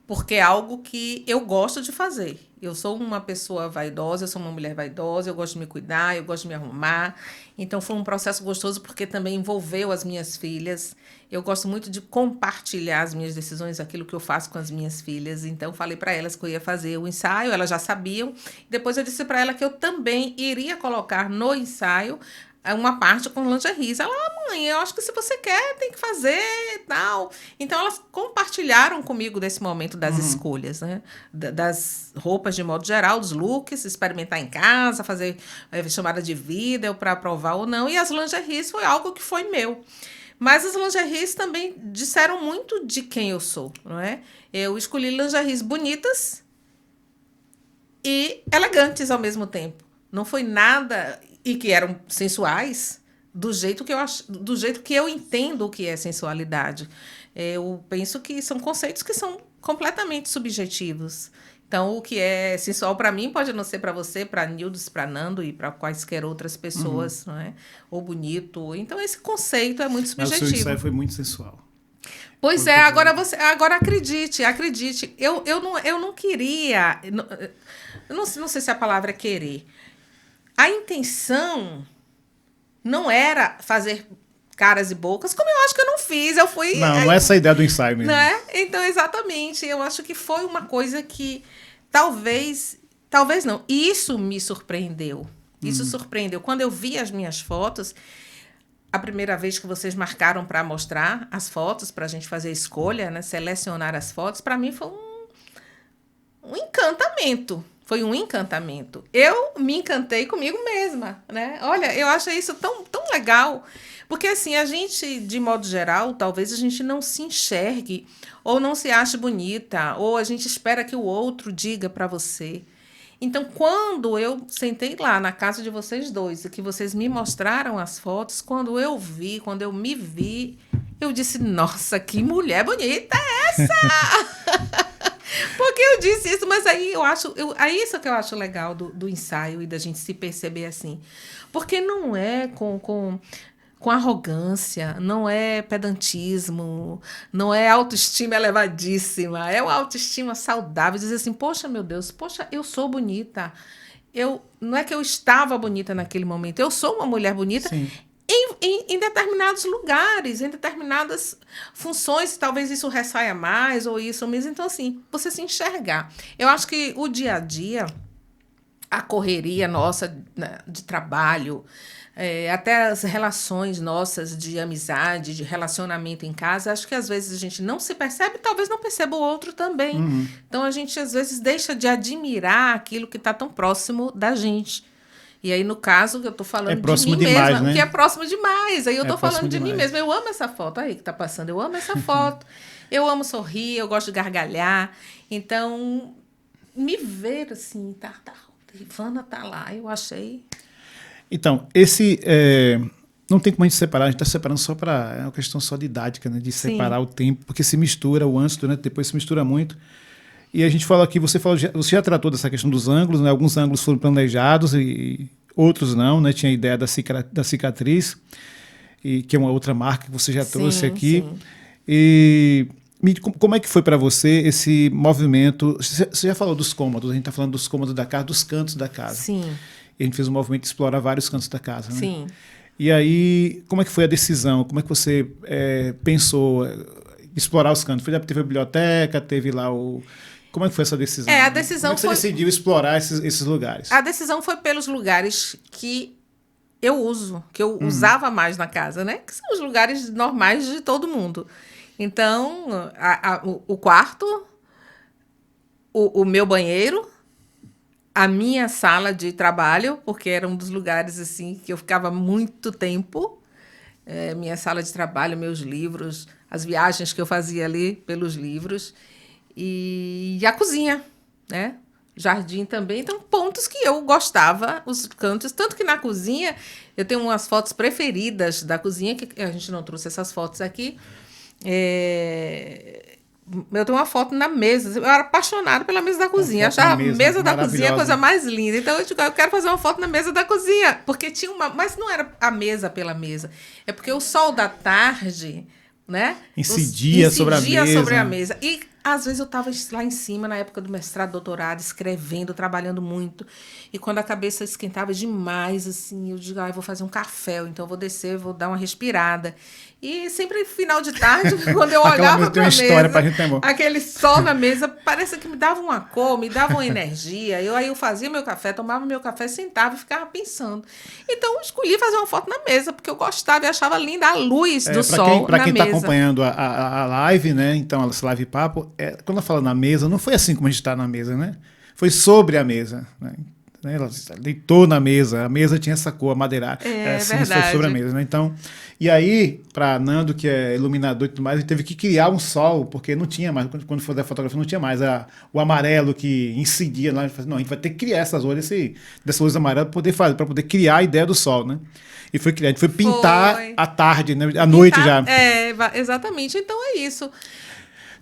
B: Porque é algo que eu gosto de fazer. Eu sou uma pessoa vaidosa, eu sou uma mulher vaidosa, eu gosto de me cuidar, eu gosto de me arrumar. Então, foi um processo gostoso porque também envolveu as minhas filhas. Eu gosto muito de compartilhar as minhas decisões, aquilo que eu faço com as minhas filhas. Então, falei para elas que eu ia fazer o ensaio, elas já sabiam. Depois, eu disse para ela que eu também iria colocar no ensaio uma parte com lingeries. Ela, mãe, eu acho que se você quer, tem que fazer e tal. Então, elas compartilharam comigo desse momento das escolhas, né? Das roupas de modo geral, dos looks, experimentar em casa, fazer chamada de vídeo para aprovar ou não. E as lingeries foi algo que foi meu. Mas as lingeries também disseram muito de quem eu sou, não é? Eu escolhi lingeries bonitas e elegantes ao mesmo tempo. Não foi nada... E que eram sensuais do jeito que eu entendo o que é sensualidade. Eu penso que são conceitos que são completamente subjetivos. Então, o que é sensual para mim pode não ser para você, para Nildes, para Nando e para quaisquer outras pessoas, não é? Ou bonito. Então, esse conceito é muito subjetivo.
C: O seu ensaio foi muito sensual.
B: Pois é, agora acredite. Eu não queria. Eu não sei se a palavra é querer. A intenção não era fazer caras e bocas, como eu acho que eu não fiz. Eu fui.
C: Não é essa a ideia do ensaio mesmo.
B: Né? Então, exatamente. Eu acho que foi uma coisa que talvez não. Isso me surpreendeu. Isso surpreendeu. Quando eu vi as minhas fotos, a primeira vez que vocês marcaram para mostrar as fotos, para a gente fazer a escolha, né? Selecionar as fotos, para mim foi um encantamento. Foi um encantamento. Eu me encantei comigo mesma, né? Olha, eu acho isso tão, tão legal. Porque, assim, a gente, de modo geral, talvez a gente não se enxergue ou não se ache bonita, ou a gente espera que o outro diga para você. Então, quando eu sentei lá na casa de vocês dois e que vocês me mostraram as fotos, quando eu me vi, eu disse, nossa, que mulher bonita é essa? Porque eu disse isso, mas aí é isso que eu acho legal do ensaio e da gente se perceber assim. Porque não é com arrogância, não é pedantismo, não é autoestima elevadíssima, é uma autoestima saudável, dizer assim, poxa, meu Deus, poxa, eu sou bonita. Não é que eu estava bonita naquele momento, eu sou uma mulher bonita em determinados lugares, em determinadas funções, talvez isso ressaia mais ou isso mesmo. Então, assim, você se enxergar. Eu acho que o dia a dia, a correria nossa, né, de trabalho, até as relações nossas de amizade, de relacionamento em casa, acho que às vezes a gente não se percebe, talvez não perceba o outro também. Então a gente às vezes deixa de admirar aquilo que está tão próximo da gente. E aí, no caso, eu estou falando de mim mesma, né? Que é próximo demais. Aí eu estou falando de mim mesma. Eu amo essa foto aí que está passando. Eu amo essa foto. Eu amo sorrir, eu gosto de gargalhar. Então, me ver assim, Ivana tá lá, eu achei.
C: Então, não tem como a gente separar, a gente está separando só para. É uma questão só didática, né? De separar o tempo, porque se mistura o antes, durante, depois se mistura muito. E a gente falou aqui, você já tratou dessa questão dos ângulos, né? Alguns ângulos foram planejados e outros não, né? Tinha a ideia da cicatriz, que é uma outra marca que você já trouxe aqui. Sim. E como é que foi para você esse movimento? Você já falou dos cômodos, a gente está falando dos cômodos da casa, dos cantos da casa.
B: Sim.
C: E a gente fez um movimento de explorar vários cantos da casa, né?
B: Sim.
C: E aí, como é que foi a decisão? Como é que você pensou explorar os cantos? Teve a biblioteca, teve lá o... Como é que foi essa decisão?
B: A decisão
C: Como é que você decidiu explorar esses lugares?
B: A decisão foi pelos lugares que eu uso, que eu usava mais na casa, né? Que são os lugares normais de todo mundo. Então, o quarto, o meu banheiro, a minha sala de trabalho, porque era um dos lugares assim que eu ficava muito tempo. Minha sala de trabalho, meus livros, as viagens que eu fazia ali pelos livros. E a cozinha, né? Jardim também. Então, pontos que eu gostava, os cantos. Tanto que na cozinha, eu tenho umas fotos preferidas da cozinha, que a gente não trouxe essas fotos aqui. Eu tenho uma foto na mesa. Eu era apaixonada pela mesa da cozinha. Achava a mesa da cozinha a coisa mais linda. Então, eu quero fazer uma foto na mesa da cozinha. Porque tinha uma... Mas não era a mesa pela mesa. É porque o sol da tarde, né?
C: Incidia sobre a
B: mesa. E às vezes eu estava lá em cima, na época do mestrado, doutorado, escrevendo, trabalhando muito. E quando a cabeça esquentava demais, assim, eu digo, eu vou fazer um café, então eu vou descer, vou dar uma respirada. E sempre final de tarde, quando eu olhava para a mesa, aquele sol na mesa, parece que me dava uma cor, me dava uma energia. Aí eu fazia meu café, tomava meu café, sentava e ficava pensando. Então eu escolhi fazer uma foto na mesa, porque eu gostava e achava linda a luz do sol na mesa.
C: Para quem está acompanhando a live, né? Então, essa live papo, quando ela fala na mesa, não foi assim como a gente está na mesa, né? Foi sobre a mesa, né? Ela deitou na mesa, a mesa tinha essa cor amadeirada, assim, foi sobre a mesa, né? Então, e aí, para Nando, que é iluminador e tudo mais, ele teve que criar um sol, porque não tinha mais, quando for da fotografia, não tinha mais o amarelo que incidia lá. Não, a gente vai ter que criar essas luzes, dessa luz amarela para poder criar a ideia do sol, né? E foi criar, a gente foi pintar à tarde, né? À noite já.
B: Exatamente. Então é isso.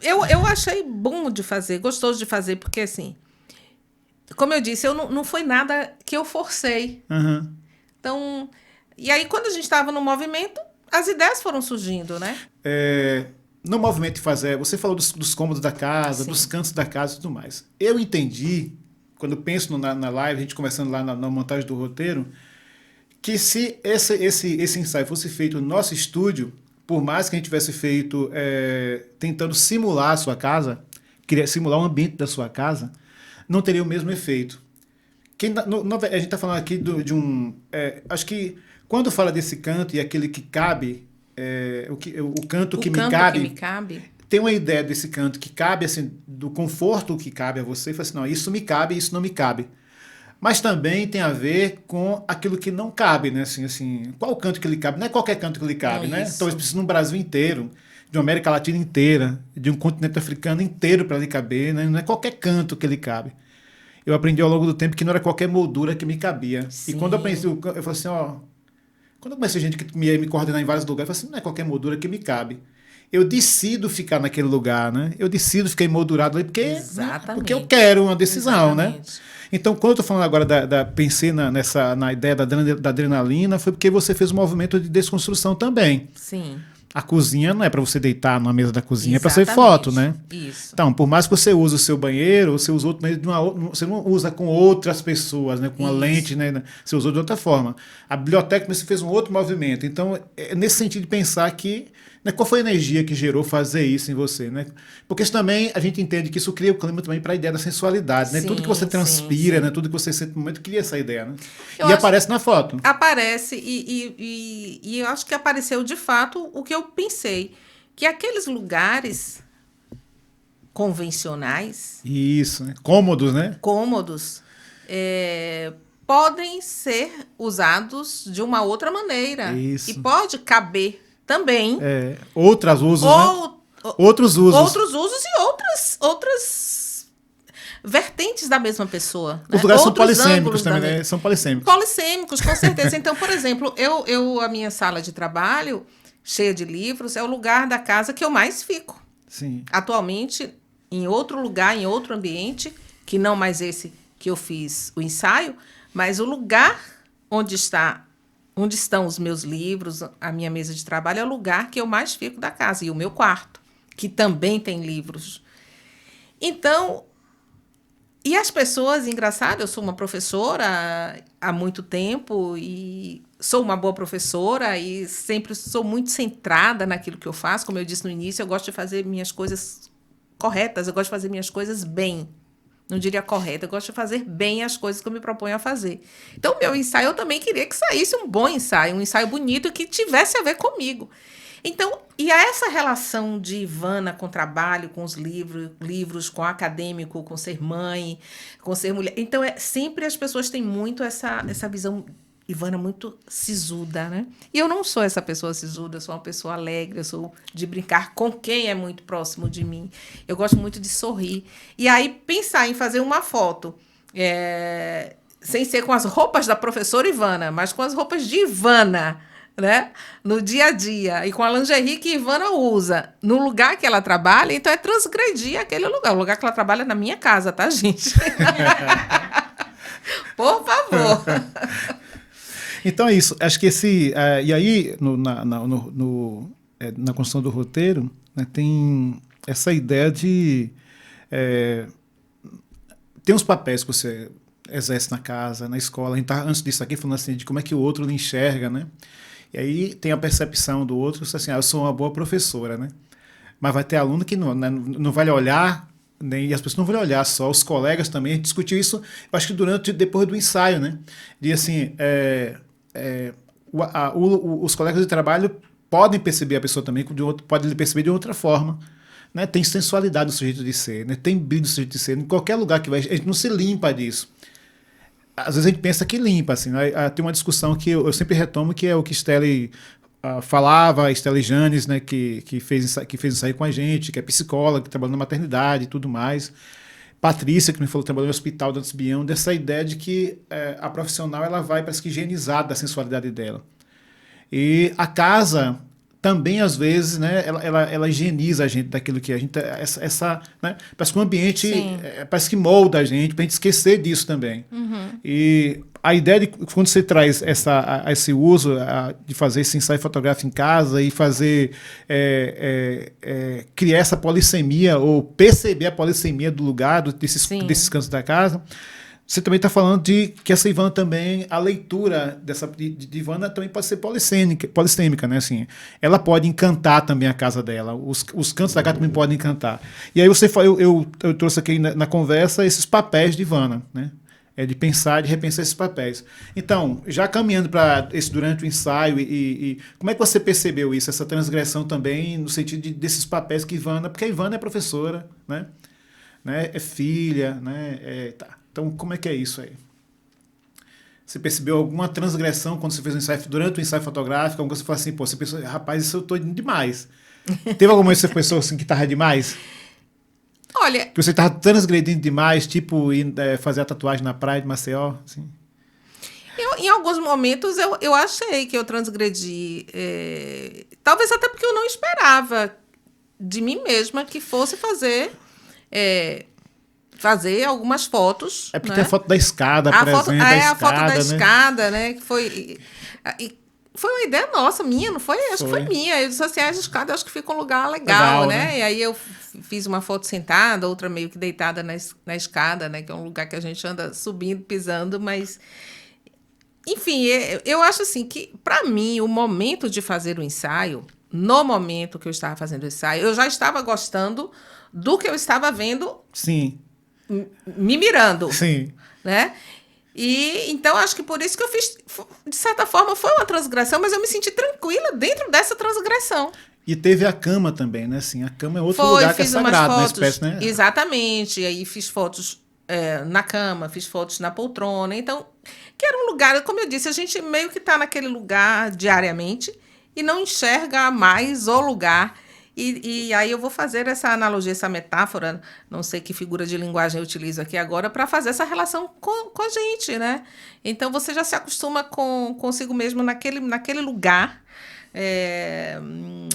B: Eu achei bom de fazer, gostoso de fazer, porque assim, como eu disse, não foi nada que eu forcei.
C: Uhum.
B: Então, e aí quando a gente estava no movimento, as ideias foram surgindo, né?
C: No movimento de fazer, você falou dos cômodos da casa,
B: Sim.
C: dos cantos da casa e tudo mais. Eu entendi, quando eu penso na live, a gente conversando lá na montagem do roteiro, que se esse ensaio fosse feito no nosso estúdio, por mais que a gente tivesse feito tentando simular a sua casa, simular o ambiente da sua casa, não teria o mesmo efeito. A gente está falando aqui de um... acho que quando fala desse canto e aquele que cabe, o canto que me cabe, tem uma ideia desse canto que cabe, assim, do conforto que cabe a você, e fala assim, não, isso me cabe, isso não me cabe. Mas também tem a ver com aquilo que não cabe, né? Assim, qual o canto que lhe cabe? Não é qualquer canto que lhe cabe, né?
B: Isso.
C: Então, eles precisam de um Brasil inteiro, de uma América Latina inteira, de um continente africano inteiro para lhe caber, né? Não é qualquer canto que lhe cabe. Eu aprendi ao longo do tempo que não era qualquer moldura que me cabia.
B: Sim.
C: E quando eu pensei, eu falei assim, quando eu comecei gente que me coordenar em vários lugares, eu falei assim, não é qualquer moldura que me cabe. Eu decido ficar naquele lugar, né? Eu decido ficar emoldurado ali porque eu quero uma decisão,
B: Exatamente.
C: né? Então, quando eu estou falando agora pensei na ideia da adrenalina, foi porque você fez um movimento de desconstrução também.
B: Sim.
C: A cozinha não é para você deitar na mesa da cozinha, é para ser
B: Exatamente.
C: foto, né?
B: Isso.
C: Então, por mais que você use o seu banheiro, você usa outro banheiro você não usa com outras pessoas, né? Com a lente, né? Você usou de outra forma. A biblioteca você fez um outro movimento. Então, é nesse sentido de pensar que, né, qual foi a energia que gerou fazer isso em você, né? Porque isso também, a gente entende que isso cria o clima também para a ideia da sensualidade, né?
B: Sim,
C: tudo que você transpira,
B: sim.
C: né? Tudo que você sente no momento cria essa ideia, né?
B: Eu
C: E
B: acho-
C: aparece na foto.
B: Aparece, e eu acho que apareceu de fato o que eu pensei. Que aqueles lugares convencionais,
C: Isso, né? Cômodos, né?
B: cômodos, podem ser usados de uma outra maneira.
C: Isso.
B: E pode caber também
C: Outros usos, né? Outros usos.
B: outros usos e outras vertentes da mesma pessoa.
C: Os lugares são
B: Outros
C: polissêmicos
B: ângulos
C: também,
B: da
C: né?
B: mesma-
C: São polissêmicos.
B: Polissêmicos, com certeza. Então, por exemplo, a minha sala de trabalho, cheia de livros, é o lugar da casa que eu mais fico.
C: Sim.
B: Atualmente, em outro lugar, em outro ambiente, que não mais esse que eu fiz o ensaio, mas o lugar onde estão os meus livros, a minha mesa de trabalho, é o lugar que eu mais fico da casa. E o meu quarto, que também tem livros. Então, e as pessoas, engraçado, eu sou uma professora há muito tempo e sou uma boa professora e sempre sou muito centrada naquilo que eu faço. Como eu disse no início, eu gosto de fazer minhas coisas corretas, eu gosto de fazer minhas coisas bem. Não diria correta, eu gosto de fazer bem as coisas que eu me proponho a fazer. Então, o meu ensaio, eu também queria que saísse um bom ensaio, um ensaio bonito que tivesse a ver comigo. Então, e a essa relação de Ivana com o trabalho, com os livros, com o acadêmico, com ser mãe, com ser mulher. Então, sempre as pessoas têm muito essa visão, Ivana, muito sisuda, né? E eu não sou essa pessoa sisuda, eu sou uma pessoa alegre, eu sou de brincar com quem é muito próximo de mim. Eu gosto muito de sorrir. E aí, pensar em fazer uma foto, sem ser com as roupas da professora Ivana, mas com as roupas de Ivana, né? No dia a dia, e com a lingerie que Ivana usa no lugar que ela trabalha, então é transgredir aquele lugar. O lugar que ela trabalha é na minha casa, tá, gente? Por favor.
C: Então é isso. Acho que e aí, na construção do roteiro, né, tem essa ideia de... tem uns papéis que você exerce na casa, na escola. A gente tá, antes disso aqui, falando assim, de como é que o outro lhe enxerga, né? E aí tem a percepção do outro, assim, eu sou uma boa professora, né? Mas vai ter aluno que não vai lhe olhar, e as pessoas não vão lhe olhar só, os colegas também. A gente discutiu isso, eu acho que depois do ensaio, né? De assim, os colegas de trabalho podem perceber a pessoa também, podem lhe perceber de outra forma. Né? Tem sensualidade do sujeito de ser, né? Tem brilho do sujeito de ser. Em qualquer lugar que vai, a gente não se limpa disso. Às vezes a gente pensa que limpa, assim, né? Tem uma discussão que eu sempre retomo, que é o que Stelle falava, Stelle Janes, né, que fez ensaio com a gente, que é psicóloga, que trabalha na maternidade e tudo mais. Patrícia, que me falou que trabalhou no hospital da Bião, dessa ideia de que a profissional ela vai, parece que, higienizar da sensualidade dela. E a casa também, às vezes, né, ela higieniza a gente daquilo que a gente... né, parece que o ambiente parece que molda a gente, para a gente esquecer disso também. E a ideia de quando você traz esse uso de fazer esse ensaio fotográfico em casa e fazer... criar essa polissemia ou perceber a polissemia do lugar, desses cantos da casa... Você também está falando de que essa Ivana também, a leitura de Ivana também pode ser polissêmica, né? Assim, ela pode encantar também a casa dela, os cantos da casa também podem encantar. E aí eu trouxe aqui na conversa esses papéis de Ivana, né? De pensar, de repensar esses papéis. Então, já caminhando para esse durante o ensaio, e como é que você percebeu isso, essa transgressão também, no sentido desses papéis que Ivana, porque a Ivana é professora, né? É filha, né? Tá. Então, como é que é isso aí? Você percebeu alguma transgressão quando você fez um ensaio, durante o ensaio fotográfico? Alguma coisa você falou assim, pô, você pensou, rapaz, isso eu tô indo demais. Teve alguma coisa que você pensou assim que tava demais?
B: Olha...
C: Que você tava transgredindo demais, tipo fazer a tatuagem na praia de Maceió? Assim?
B: Em alguns momentos eu achei que eu transgredi. Talvez até porque eu não esperava de mim mesma que fosse fazer algumas fotos.
C: É porque
B: né?
C: tem a foto da escada, por exemplo.
B: A foto da escada, né? Que foi uma ideia nossa, minha, não foi? Acho que foi minha. Eu disse assim, as escadas acho que fica um lugar legal, né? E aí eu fiz uma foto sentada, outra meio que deitada na escada, né? Que é um lugar que a gente anda subindo, pisando, mas... Enfim, eu acho assim que, para mim, o momento de fazer o ensaio, no momento que eu estava fazendo o ensaio, eu já estava gostando do que eu estava vendo...
C: Sim.
B: Me mirando.
C: Sim.
B: Né? E então acho que por isso que eu fiz, de certa forma, foi uma transgressão, mas eu me senti tranquila dentro dessa transgressão.
C: E teve a cama também, né? Assim, a cama é outro lugar que é sagrado na espécie, né?
B: Exatamente. E aí fiz fotos na cama, fiz fotos na poltrona. Então, que era um lugar, como eu disse, a gente meio que está naquele lugar diariamente e não enxerga mais o lugar. E aí eu vou fazer essa analogia, essa metáfora, não sei que figura de linguagem eu utilizo aqui agora, para fazer essa relação com a gente, né? Então, você já se acostuma consigo mesmo naquele lugar,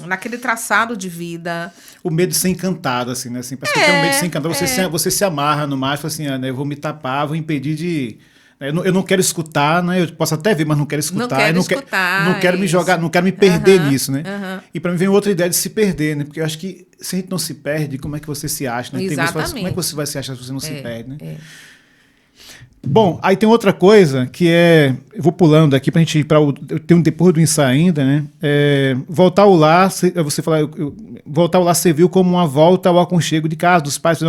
B: naquele traçado de vida.
C: O medo de ser encantado, assim, né? Assim, parece que tem um medo de ser encantado. Você se amarra no mar e fala assim, né? Eu vou me tapar, vou impedir de... Eu não quero escutar, né? Eu posso até ver, mas não quero escutar. Não quero me jogar, não quero me perder nisso, né? E para mim vem outra ideia de se perder, né? Porque eu acho que se a gente não se perde, como é que você se acha, né?
B: Exatamente.
C: Como é que você vai se achar se você não se perde, né? Bom, aí tem outra coisa que eu vou pulando aqui pra gente ir para tem um depois do ensaio ainda, né? Voltar ao lar, você falar, voltar ao lar serviu como uma volta ao aconchego de casa dos pais.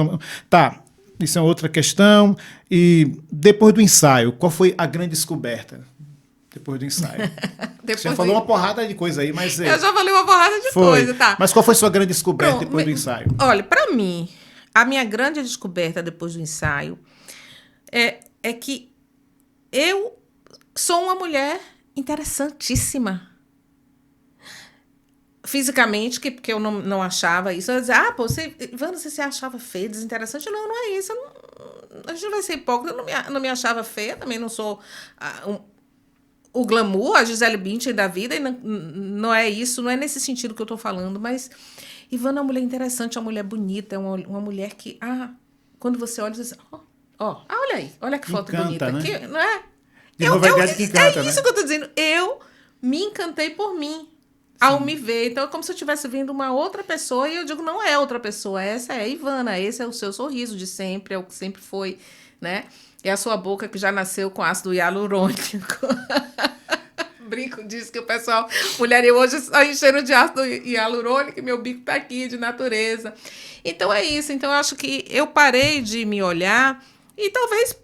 C: Tá. Isso é outra questão. E depois do ensaio, qual foi a grande descoberta? Depois do ensaio. Você falou uma porrada de coisa aí, mas...
B: Eu já falei uma porrada de coisa, tá.
C: Mas qual foi a sua grande descoberta depois do ensaio?
B: Olha, para mim, a minha grande descoberta depois do ensaio é que eu sou uma mulher interessantíssima. Fisicamente, porque eu não achava isso. Eu dizia, Ivana, você se achava feia, desinteressante? Não é isso. A gente não vai ser hipócrita. Eu não me achava feia, também não sou o glamour, a Gisele Bündchen da vida, e não é isso, não é nesse sentido que eu estou falando, mas Ivana é uma mulher interessante, é uma mulher bonita, é uma mulher que, quando você olha, você diz, olha aí, olha que foto bonita,
C: né?
B: Que, não é?
C: De novo, a ideia de que encanta,
B: isso, né? Que eu estou dizendo, eu me encantei por mim. Ao me ver. Então, é como se eu estivesse vendo uma outra pessoa e eu digo, não é outra pessoa, essa é a Ivana, esse é o seu sorriso de sempre, é o que sempre foi, né? É a sua boca que já nasceu com ácido hialurônico. Brinco disso que o pessoal... Mulher, eu hoje estou enchendo de ácido hialurônico e meu bico tá aqui, de natureza. Então, é isso. Então, eu acho que eu parei de me olhar e talvez...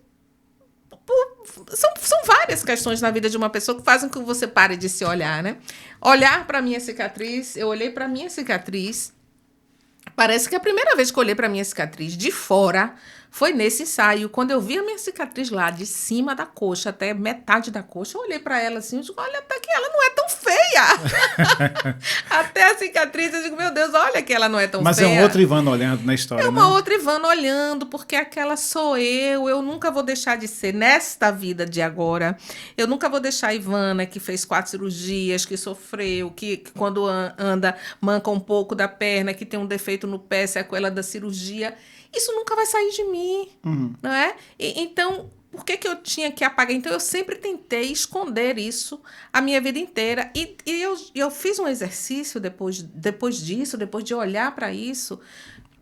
B: São várias questões na vida de uma pessoa que fazem com que você pare de se olhar, né? Olhar para minha cicatriz, eu olhei para minha cicatriz, parece que a primeira vez que eu olhei para minha cicatriz de fora foi nesse ensaio. Quando eu vi a minha cicatriz lá, de cima da coxa até metade da coxa, eu olhei para ela assim, eu digo, olha, até que ela não é tão feia. Até a cicatriz, eu digo, meu Deus, olha que ela não é tão
C: Mas
B: feia.
C: é um outro Ivana olhando na história,
B: É uma
C: né?
B: outra Ivana olhando, porque aquela sou eu nunca vou deixar de ser, nesta vida de agora, eu nunca vou deixar a Ivana que fez 4 cirurgias, que sofreu, que quando anda manca um pouco da perna, que tem um defeito no pé, sequela da cirurgia, isso nunca vai sair de mim, não é? Então, por que eu tinha que apagar? Então, eu sempre tentei esconder isso a minha vida inteira. E eu fiz um exercício depois disso, depois de olhar para isso,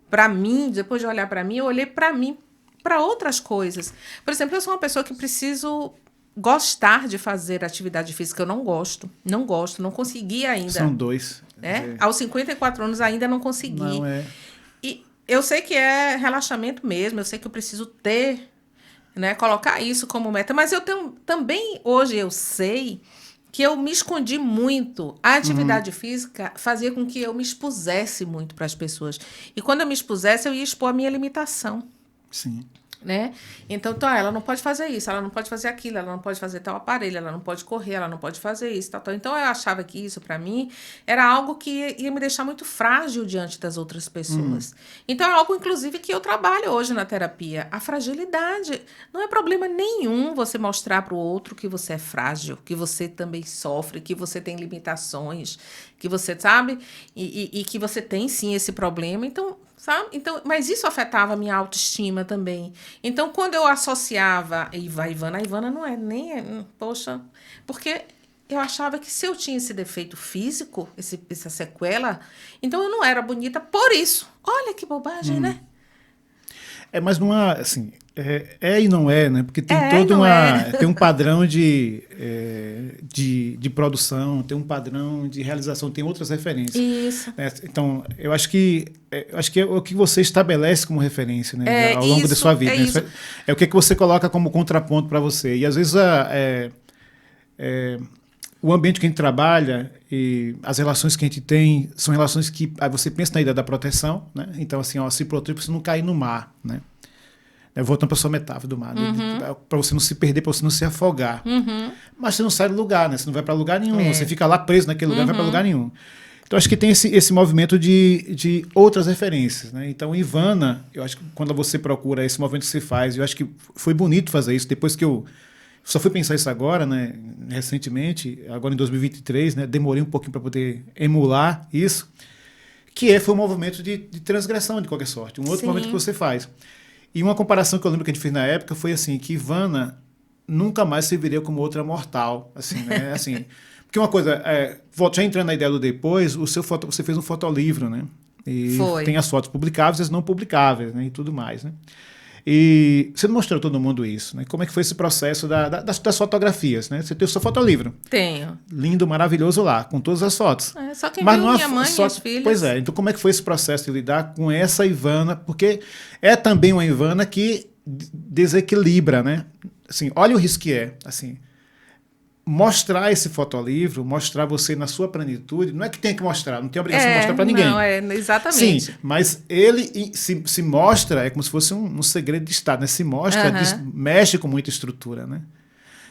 B: para mim, depois de olhar para mim, eu olhei para mim, para outras coisas. Por exemplo, eu sou uma pessoa que preciso gostar de fazer atividade física. Eu não gosto, não consegui ainda.
C: São 2.
B: Né? Aos 54 anos ainda não consegui.
C: Não é...
B: E eu sei que é relaxamento mesmo, eu sei que eu preciso ter, né, colocar isso como meta, mas eu tenho, também hoje eu sei que eu me escondi muito. A atividade física fazia com que eu me expusesse muito para as pessoas. E quando eu me expusesse, eu ia expor a minha limitação.
C: Sim.
B: Né? Então, ela não pode fazer isso, ela não pode fazer aquilo, ela não pode fazer tal aparelho, ela não pode correr, ela não pode fazer isso, tal. Então, eu achava que isso, para mim, era algo que ia me deixar muito frágil diante das outras pessoas. Então, é algo, inclusive, que eu trabalho hoje na terapia. A fragilidade. Não é problema nenhum você mostrar para o outro que você é frágil, que você também sofre, que você tem limitações, que você, sabe? E que você tem, sim, esse problema. Então, sabe? Então, mas isso afetava a minha autoestima também. Então, quando eu associava a Ivana não é nem... Poxa, porque eu achava que se eu tinha esse defeito físico, essa sequela, então eu não era bonita por isso. Olha que bobagem, né?
C: Mas não há, assim, e não é, né? Porque tem tem um padrão de produção, tem um padrão de realização, tem outras referências.
B: Isso.
C: Né? Então, eu acho que é o que você estabelece como referência, né? Ao longo da sua vida. Né? É o que você coloca como contraponto para você. E às vezes o ambiente que a gente trabalha e as relações que a gente tem são relações que você pensa na ideia da proteção, né? Então, assim, se proteger para você não cair no mar, né? Voltando para a sua metáfora do mar, para você não se perder, para você não se afogar. Mas você não sai do lugar, né? Você não vai para lugar nenhum, você fica lá preso naquele lugar, não vai para lugar nenhum. Então, acho que tem esse movimento de outras referências, né? Então, Ivana, eu acho que quando você procura esse movimento que você faz, eu acho que foi bonito fazer isso, depois que eu só fui pensar isso agora, né, recentemente, agora em 2023, né, demorei um pouquinho para poder emular isso, foi um movimento de transgressão de qualquer sorte, um outro movimento que você faz. E uma comparação que eu lembro que a gente fez na época foi assim, que Ivana nunca mais serviria como outra mortal, assim, né, assim, porque uma coisa, já entrando na ideia do depois, você fez um fotolivro, né, e tem as fotos publicáveis e as não publicáveis, né, e tudo mais, né. E você não mostrou a todo mundo isso, né? Como é que foi esse processo das fotografias, né? Você tem o seu fotolivro.
B: Tenho.
C: Lindo, maravilhoso lá, com todas as fotos.
B: Só quem viu minha mãe e minhas filhas.
C: Pois é, então como é que foi esse processo de lidar com essa Ivana? Porque é também uma Ivana que desequilibra, né? Assim, olha o risco que é, assim... Mostrar esse fotolivro, mostrar você na sua plenitude, não é que tem que mostrar, não tem obrigação de mostrar para ninguém.
B: Não, exatamente.
C: Sim, mas ele se mostra, é como se fosse um segredo de Estado, né? Se mostra, mexe com muita estrutura, né?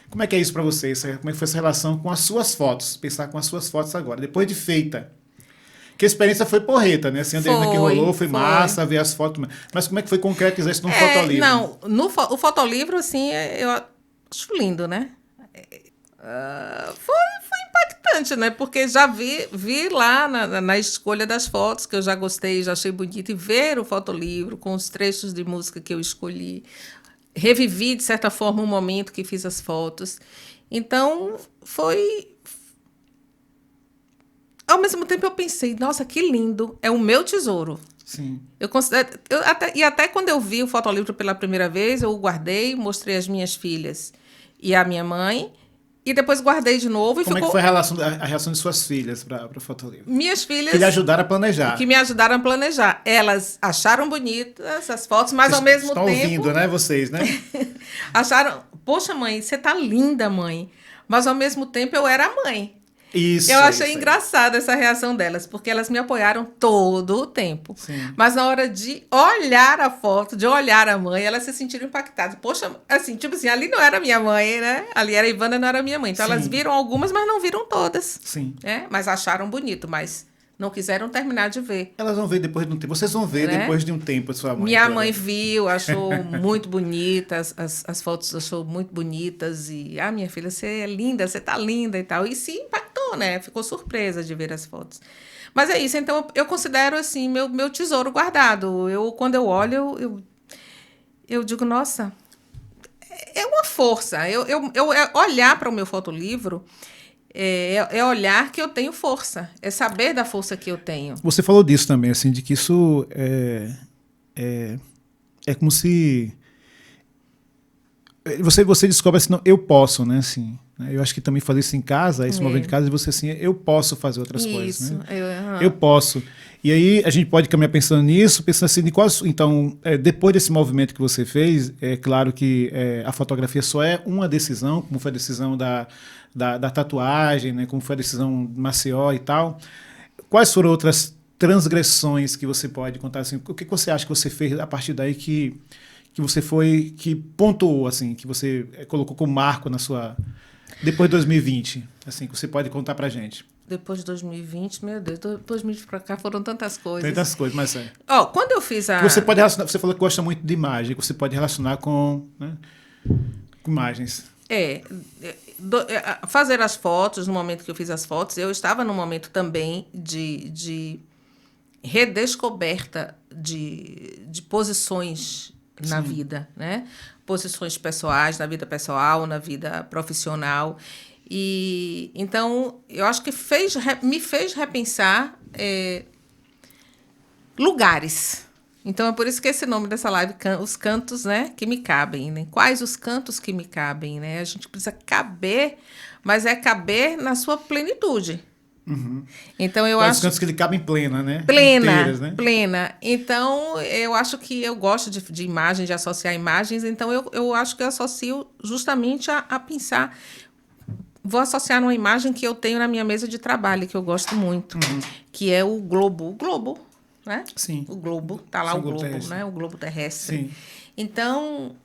C: Como é que é isso para você? Como é que foi essa relação com as suas fotos? Pensar com as suas fotos agora, depois de feita. Que a experiência foi porreta, né? Assim, a Adriana que rolou, foi massa, ver as fotos. Mas como é que foi concretizar isso num fotolivro?
B: Não, o fotolivro, assim, eu acho lindo, né? Foi impactante, né? Porque já vi lá na escolha das fotos, que eu já gostei, já achei bonito, e ver o fotolivro com os trechos de música que eu escolhi. Revivi, de certa forma, um momento que fiz as fotos. Então, foi... Ao mesmo tempo, eu pensei, nossa, que lindo, é o meu tesouro.
C: Sim.
B: Até quando eu vi o fotolivro pela primeira vez, eu o guardei, mostrei às minhas filhas e à minha mãe, e depois guardei de novo.
C: Como é que foi a reação de suas filhas para o fotolivro?
B: Minhas filhas...
C: Que lhe ajudaram a planejar.
B: Que me ajudaram a planejar. Elas acharam bonitas as fotos, mas ao mesmo tempo...
C: Estão ouvindo, né, vocês, né?
B: Acharam... Poxa, mãe, você tá linda, mãe. Mas ao mesmo tempo eu era a mãe.
C: Isso.
B: Eu achei
C: isso aí.
B: engraçada essa reação delas, porque elas me apoiaram todo o tempo.
C: Sim.
B: Mas na hora de olhar a foto, de olhar a mãe, elas se sentiram impactadas. Poxa, assim, tipo assim, ali não era minha mãe, né? Ali era a Ivana, não era minha mãe. Então
C: Sim.
B: elas viram algumas, mas não viram todas.
C: Sim.
B: Né? Mas acharam bonito, mas não quiseram terminar de ver.
C: Elas vão ver depois de um tempo. Vocês vão ver
B: Né?
C: depois de um tempo a sua mãe.
B: Minha
C: agora.
B: mãe viu, achou muito bonitas, as fotos achou muito bonitas. E, minha filha, você é linda, você tá linda e tal. E se impactou, né? Ficou surpresa de ver as fotos. Mas é isso, então eu considero, assim, meu tesouro guardado. Quando eu olho, eu digo, nossa, é uma força. Olhar para o meu fotolivro é olhar que eu tenho força. É saber da força que eu tenho.
C: Você falou disso também, assim, de que isso é como se você descobre assim, não, eu posso, né, assim. Né? Eu acho que também fazer isso em casa, esse movimento de casa, e você assim, eu posso fazer outras coisas, né? Eu posso. E aí a gente pode caminhar pensando nisso, pensando assim, de quais, então, depois desse movimento que você fez, é claro que a fotografia só é uma decisão, como foi a decisão da tatuagem, né, como foi a decisão de Maceió e tal. Quais foram outras transgressões que você pode contar assim? O que você acha que você fez a partir daí que que pontuou, assim, que você colocou como marco na sua... Depois de 2020, assim, que você pode contar pra gente?
B: Depois de 2020, meu Deus, 2020 pra cá foram tantas coisas.
C: Tantas coisas, mas
B: quando eu fiz a...
C: Você pode relacionar, você falou que gosta muito de imagem, que você pode relacionar com, né, com imagens.
B: Fazer as fotos, no momento que eu fiz as fotos, eu estava num momento também de redescoberta de posições na vida, né? Posições pessoais, na vida pessoal, na vida profissional. E então, eu acho que me fez repensar lugares. Então, é por isso que esse nome dessa live, os cantos, né, que me cabem, né? Quais os cantos que me cabem, né? A gente precisa caber, mas é caber na sua plenitude.
C: Uhum.
B: Então, eu
C: acho...
B: acho...
C: Os cantos que lhe cabem plena, né?
B: Plena,
C: inteiras, né?
B: plena. Então, eu acho que eu gosto de imagem, de associar imagens, então eu acho que eu associo justamente a pensar... Vou associar uma imagem que eu tenho na minha mesa de trabalho, que eu gosto muito, que é o globo. O globo, né?
C: Sim.
B: O globo, tá lá o globo, né? O globo terrestre.
C: Sim.
B: Então,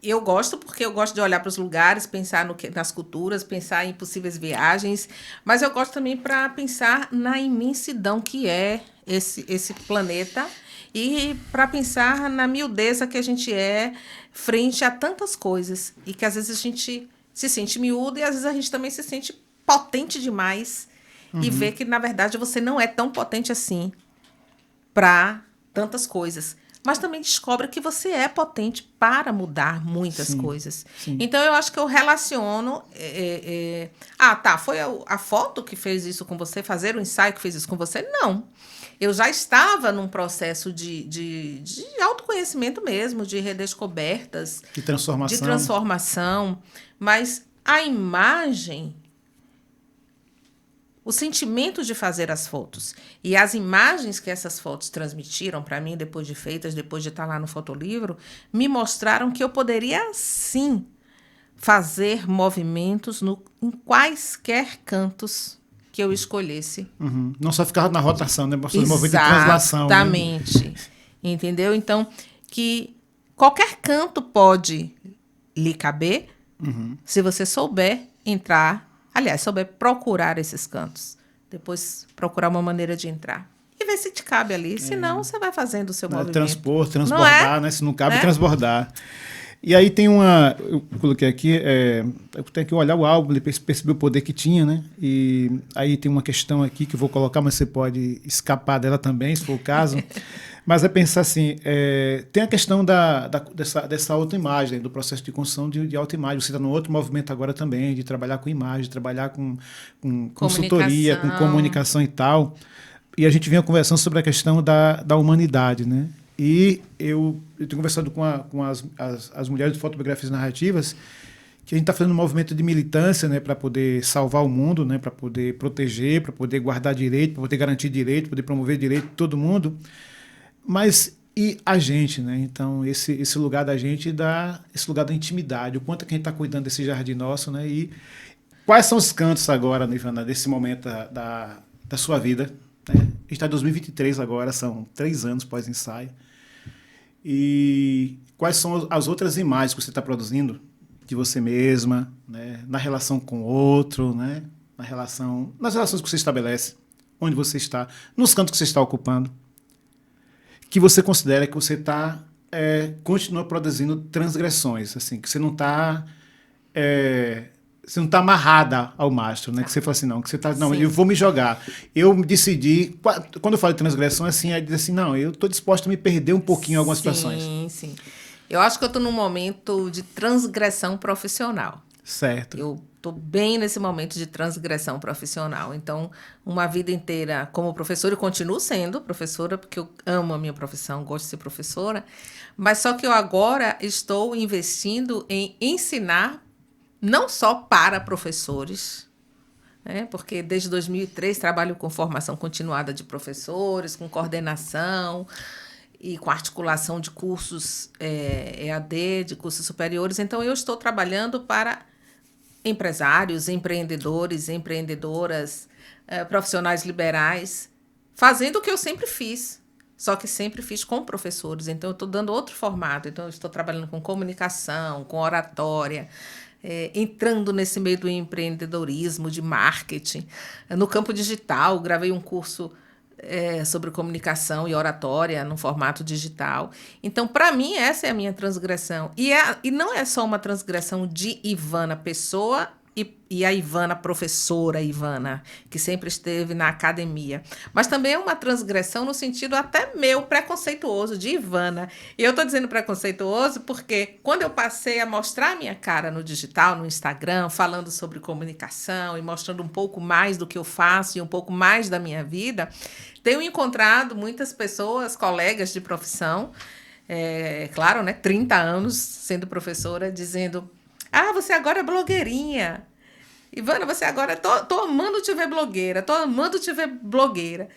B: eu gosto porque eu gosto de olhar para os lugares, pensar nas culturas, pensar em possíveis viagens, mas eu gosto também para pensar na imensidão que é esse planeta e para pensar na miudeza que a gente é frente a tantas coisas e que às vezes a gente se sente miúdo e às vezes a gente também se sente potente demais e vê que, na verdade, você não é tão potente assim para tantas coisas. Mas também descobre que você é potente para mudar muitas coisas.
C: Sim.
B: Então, eu acho que eu relaciono... foi a foto que fez isso com você? Fazer o ensaio que fez isso com você? Não. Eu já estava num processo de autoconhecimento mesmo, de redescobertas.
C: De transformação.
B: De transformação. Mas a imagem... O sentimento de fazer as fotos e as imagens que essas fotos transmitiram para mim, depois de feitas, depois de estar lá no fotolivro, me mostraram que eu poderia, sim, fazer movimentos em quaisquer cantos que eu escolhesse.
C: Uhum. Não só ficar na rotação, né? Fazer movimento de translação.
B: Exatamente. Né? Entendeu? Então, que qualquer canto pode lhe caber se você souber entrar. Aliás, souber procurar esses cantos. Depois procurar uma maneira de entrar. E ver se te cabe ali. Senão, você vai fazendo o seu movimento.
C: Transbordar, né? Se não cabe, transbordar. E aí tem uma... Eu coloquei aqui... eu tenho que olhar o álbum, perceber o poder que tinha, né? E aí tem uma questão aqui que eu vou colocar, mas você pode escapar dela também, se for o caso. Mas é pensar assim, tem a questão dessa autoimagem, do processo de construção de autoimagem. Você está num outro movimento agora também, de trabalhar com imagem, de trabalhar com consultoria, com comunicação e tal. E a gente vinha conversando sobre a questão da humanidade, né? E eu tenho conversado com as mulheres de fotografias narrativas, que a gente está fazendo um movimento de militância, né, para poder salvar o mundo, né, para poder proteger, para poder guardar direito, para poder garantir direito, para poder promover direito de todo mundo. Mas e a gente, né? Então, esse lugar da gente, esse lugar da intimidade, o quanto que a gente está cuidando desse jardim nosso, né? E Quais são os cantos agora, Ivana, desse momento da sua vida? Né? Está em 2023 agora, são 3 anos pós-ensaio. E quais são as outras imagens que você está produzindo de você mesma, né? Na relação com o outro, né? Nas relações que você estabelece, onde você está, nos cantos que você está ocupando, que você considera que você continua produzindo transgressões, assim, que você não está amarrada ao mastro, né? Que você fala assim, não, que você está, não,
B: Sim.
C: eu vou me jogar. Eu me decidi, quando eu falo de transgressão, assim, é dizer assim, não, eu estou disposto a me perder um pouquinho em algumas situações.
B: Sim. Eu acho que eu estou num momento de transgressão profissional.
C: Certo.
B: Eu estou bem nesse momento de transgressão profissional. Então, uma vida inteira como professora, eu continuo sendo professora, porque eu amo a minha profissão, gosto de ser professora, mas só que eu agora estou investindo em ensinar não só para professores, né? Porque desde 2003 trabalho com formação continuada de professores, com coordenação e com articulação de cursos EAD, de cursos superiores. Então, eu estou trabalhando para empresários, empreendedores, empreendedoras, profissionais liberais, fazendo o que eu sempre fiz, só que sempre fiz com professores. Então, eu estou dando outro formato. Então, eu estou trabalhando com comunicação, com oratória, entrando nesse meio do empreendedorismo, de marketing. No campo digital, gravei um curso sobre comunicação e oratória no formato digital. Então, para mim, essa é a minha transgressão. E não é só uma transgressão de Ivana pessoa e a Ivana professora Ivana, que sempre esteve na academia. Mas também é uma transgressão no sentido até meu preconceituoso de Ivana. E eu estou dizendo preconceituoso porque quando eu passei a mostrar a minha cara no digital, no Instagram, falando sobre comunicação e mostrando um pouco mais do que eu faço e um pouco mais da minha vida, tenho encontrado muitas pessoas, colegas de profissão, claro, né, 30 anos sendo professora, dizendo: ah, você agora é blogueirinha. Ivana, você agora... Tô amando te ver blogueira. Tô amando te ver blogueira.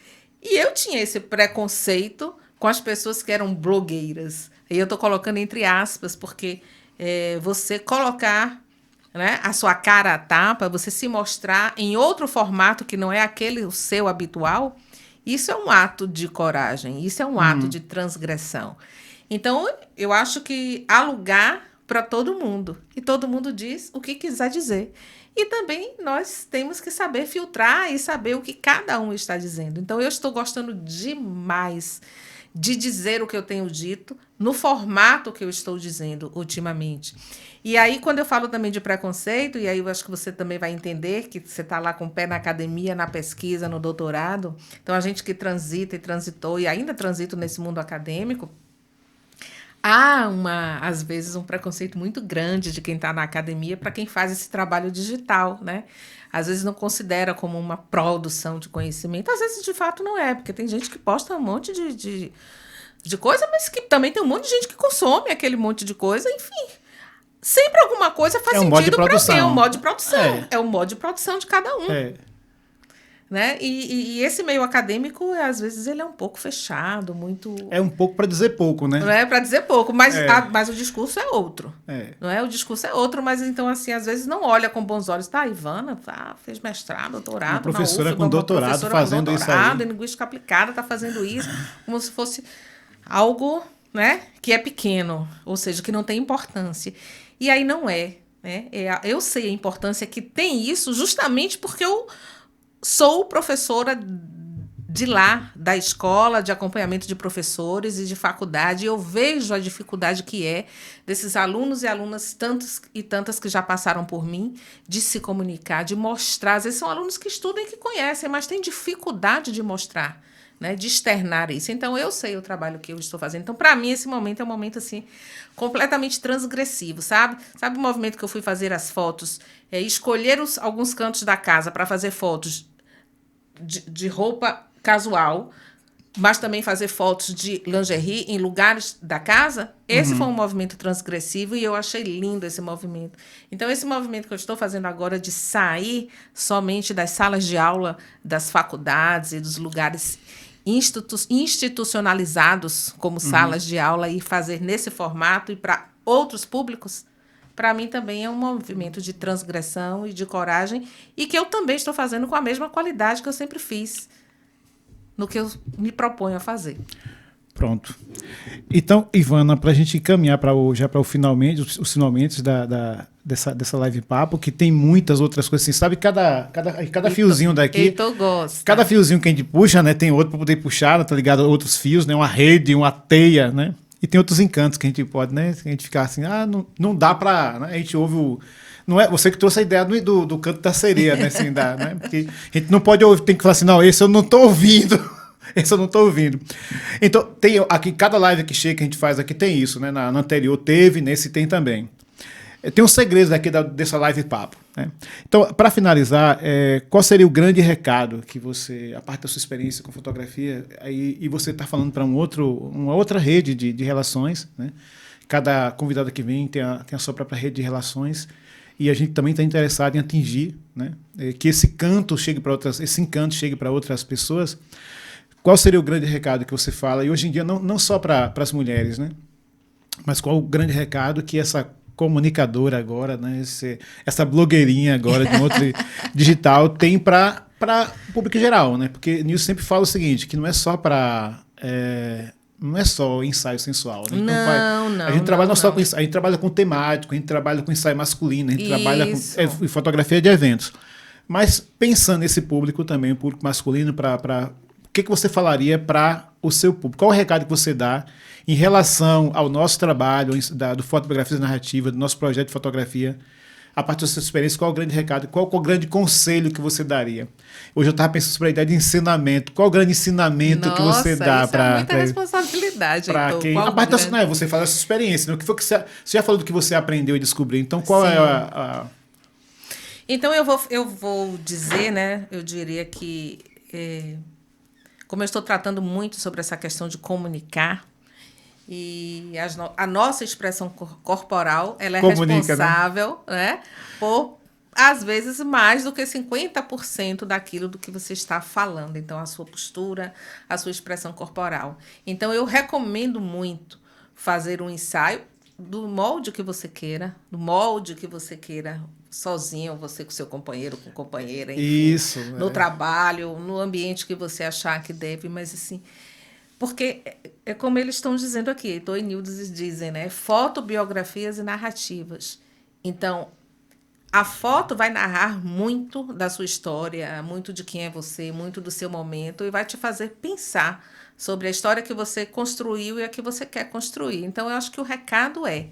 B: E eu tinha esse preconceito com as pessoas que eram blogueiras. E eu tô colocando entre aspas, porque você colocar, né, a sua cara à tapa, você se mostrar em outro formato que não é aquele o seu habitual, isso é um ato de coragem. Isso é um ato de transgressão. Então, eu acho que há lugar para todo mundo. E todo mundo diz o que quiser dizer. E também nós temos que saber filtrar e saber o que cada um está dizendo. Então, eu estou gostando demais de dizer o que eu tenho dito no formato que eu estou dizendo ultimamente. E aí, quando eu falo também de preconceito, e aí eu acho que você também vai entender que você está lá com o pé na academia, na pesquisa, no doutorado. Então, a gente que transita e transitou e ainda transita nesse mundo acadêmico, há, às vezes, um preconceito muito grande de quem está na academia para quem faz esse trabalho digital, né? Às vezes não considera como uma produção de conhecimento. Às vezes, de fato, não é, porque tem gente que posta um monte de coisa, mas que também tem um monte de gente que consome aquele monte de coisa, enfim. Sempre alguma coisa faz sentido para alguém. É um modo de produção. É o modo de produção de cada um. Né? E esse meio acadêmico, às vezes, ele é um pouco fechado, muito...
C: É um pouco para dizer pouco, né?
B: Não é para dizer pouco, mas o discurso é outro. Não é? O discurso é outro, mas então, assim, às vezes não olha com bons olhos. Tá, Ivana fez mestrado, doutorado.
C: Uma professora com doutorado fazendo isso aí.
B: Em linguística aplicada, está fazendo isso, como se fosse algo, né, que é pequeno, ou seja, que não tem importância. E aí não é. Né? Eu sei a importância que tem isso justamente porque eu sou professora de lá, da escola de acompanhamento de professores e de faculdade, e eu vejo a dificuldade que é desses alunos e alunas, tantos e tantas que já passaram por mim, de se comunicar, de mostrar. Às vezes são alunos que estudam e que conhecem, mas têm dificuldade de mostrar, né, de externar isso. Então, eu sei o trabalho que eu estou fazendo. Então, para mim, esse momento é um momento assim, completamente transgressivo, sabe? Sabe o movimento que eu fui fazer as fotos? Escolher alguns cantos da casa para fazer fotos de roupa casual, mas também fazer fotos de lingerie em lugares da casa. Esse foi um movimento transgressivo e eu achei lindo esse movimento. Então, esse movimento que eu estou fazendo agora de sair somente das salas de aula das faculdades e dos lugares institucionalizados como salas de aula e fazer nesse formato e para outros públicos, para mim também é um movimento de transgressão e de coragem, e que eu também estou fazendo com a mesma qualidade que eu sempre fiz no que eu me proponho a fazer.
C: Pronto. Então, Ivana, para a gente caminhar já para os finalmente dessa live papo, que tem muitas outras coisas, assim, sabe? Cada fiozinho daqui.
B: Heitor gosta.
C: Cada fiozinho que a gente puxa, né? Tem outro para poder puxar, tá ligado? Outros fios, né? Uma rede, uma teia, né? E tem outros encantos que a gente pode, né? A gente ficar assim, não dá para. Né? A gente ouve o. Não é você que trouxe a ideia do canto da sereia, né? Assim, né? Porque a gente não pode ouvir, tem que falar assim, não, esse eu não estou ouvindo. Esse eu não estou ouvindo. Então, tem aqui, cada live que chega, que a gente faz aqui, tem isso, né? Na anterior teve, nesse tem também. Tem uns segredos aqui dessa live papo, né? Então, para finalizar, qual seria o grande recado que você, a parte da sua experiência com fotografia, e você está falando para uma outra rede de relações, né? Cada convidado que vem tem a sua própria rede de relações, e a gente também está interessado em atingir, né? Que esse encanto chegue para outras pessoas. Qual seria o grande recado que você fala? E hoje em dia, não só para as mulheres, né? Mas qual o grande recado que essa comunicadora agora, né? Essa blogueirinha agora de um outro digital tem para o público geral, né? Porque Nilson sempre fala o seguinte, que não é só não é só ensaio sensual, né? Então, a gente trabalha não só com ensaio, a gente trabalha com temático, a gente trabalha com ensaio masculino, a gente trabalha com fotografia de eventos. Mas pensando nesse público também, o público masculino, o que você falaria para o seu público? Qual o recado que você dá em relação ao nosso trabalho do Fotografias Narrativas, do nosso projeto de fotografia? A partir da sua experiência, qual o grande recado, qual o grande conselho que você daria? Hoje eu estava pensando sobre a ideia de ensinamento. Qual o grande ensinamento que você dá para...
B: Nossa, muita responsabilidade.
C: Para quem... A parte você fala da sua experiência, né? O que foi que você já falou do que você aprendeu e descobriu. Então, qual é a...
B: Então, eu vou dizer, né? Eu diria que... como eu estou tratando muito sobre essa questão de comunicar, e a nossa expressão corporal, ela é responsável, né, por, às vezes, mais do que 50% daquilo do que você está falando. Então, a sua postura, a sua expressão corporal. Então, eu recomendo muito fazer um ensaio do molde que você queira, sozinho, você com seu companheiro, com companheira, enfim,
C: isso,
B: no trabalho, no ambiente que você achar que deve, mas assim, porque é como eles estão dizendo aqui, Heitor e Nildes dizem, né? Fotobiografias e narrativas. Então, a foto vai narrar muito da sua história, muito de quem é você, muito do seu momento, e vai te fazer pensar sobre a história que você construiu e a que você quer construir. Então, eu acho que o recado é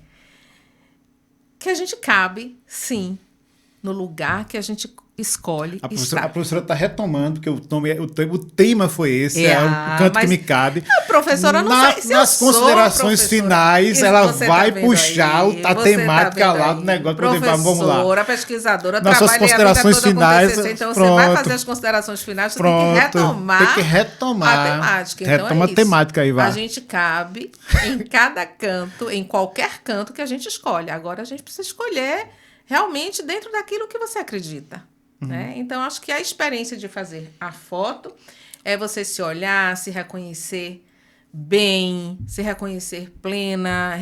B: que a gente cabe, sim, no lugar que a gente escolhe.
C: A professora está retomando, porque o tema foi esse, é o canto que me cabe.
B: A professora não sei se
C: nas considerações finais, ela vai puxar a temática lá do negócio.
B: Professora, pesquisadora,
C: nossas considerações finais.
B: Então, você vai fazer as considerações finais, você tem que retomar
C: a
B: temática.
C: Então, retoma a temática aí, vai.
B: A gente cabe em cada canto, em qualquer canto que a gente escolhe. Agora, a gente precisa escolher realmente dentro daquilo que você acredita. Né? Então, acho que a experiência de fazer a foto é você se olhar, se reconhecer bem, se reconhecer plena,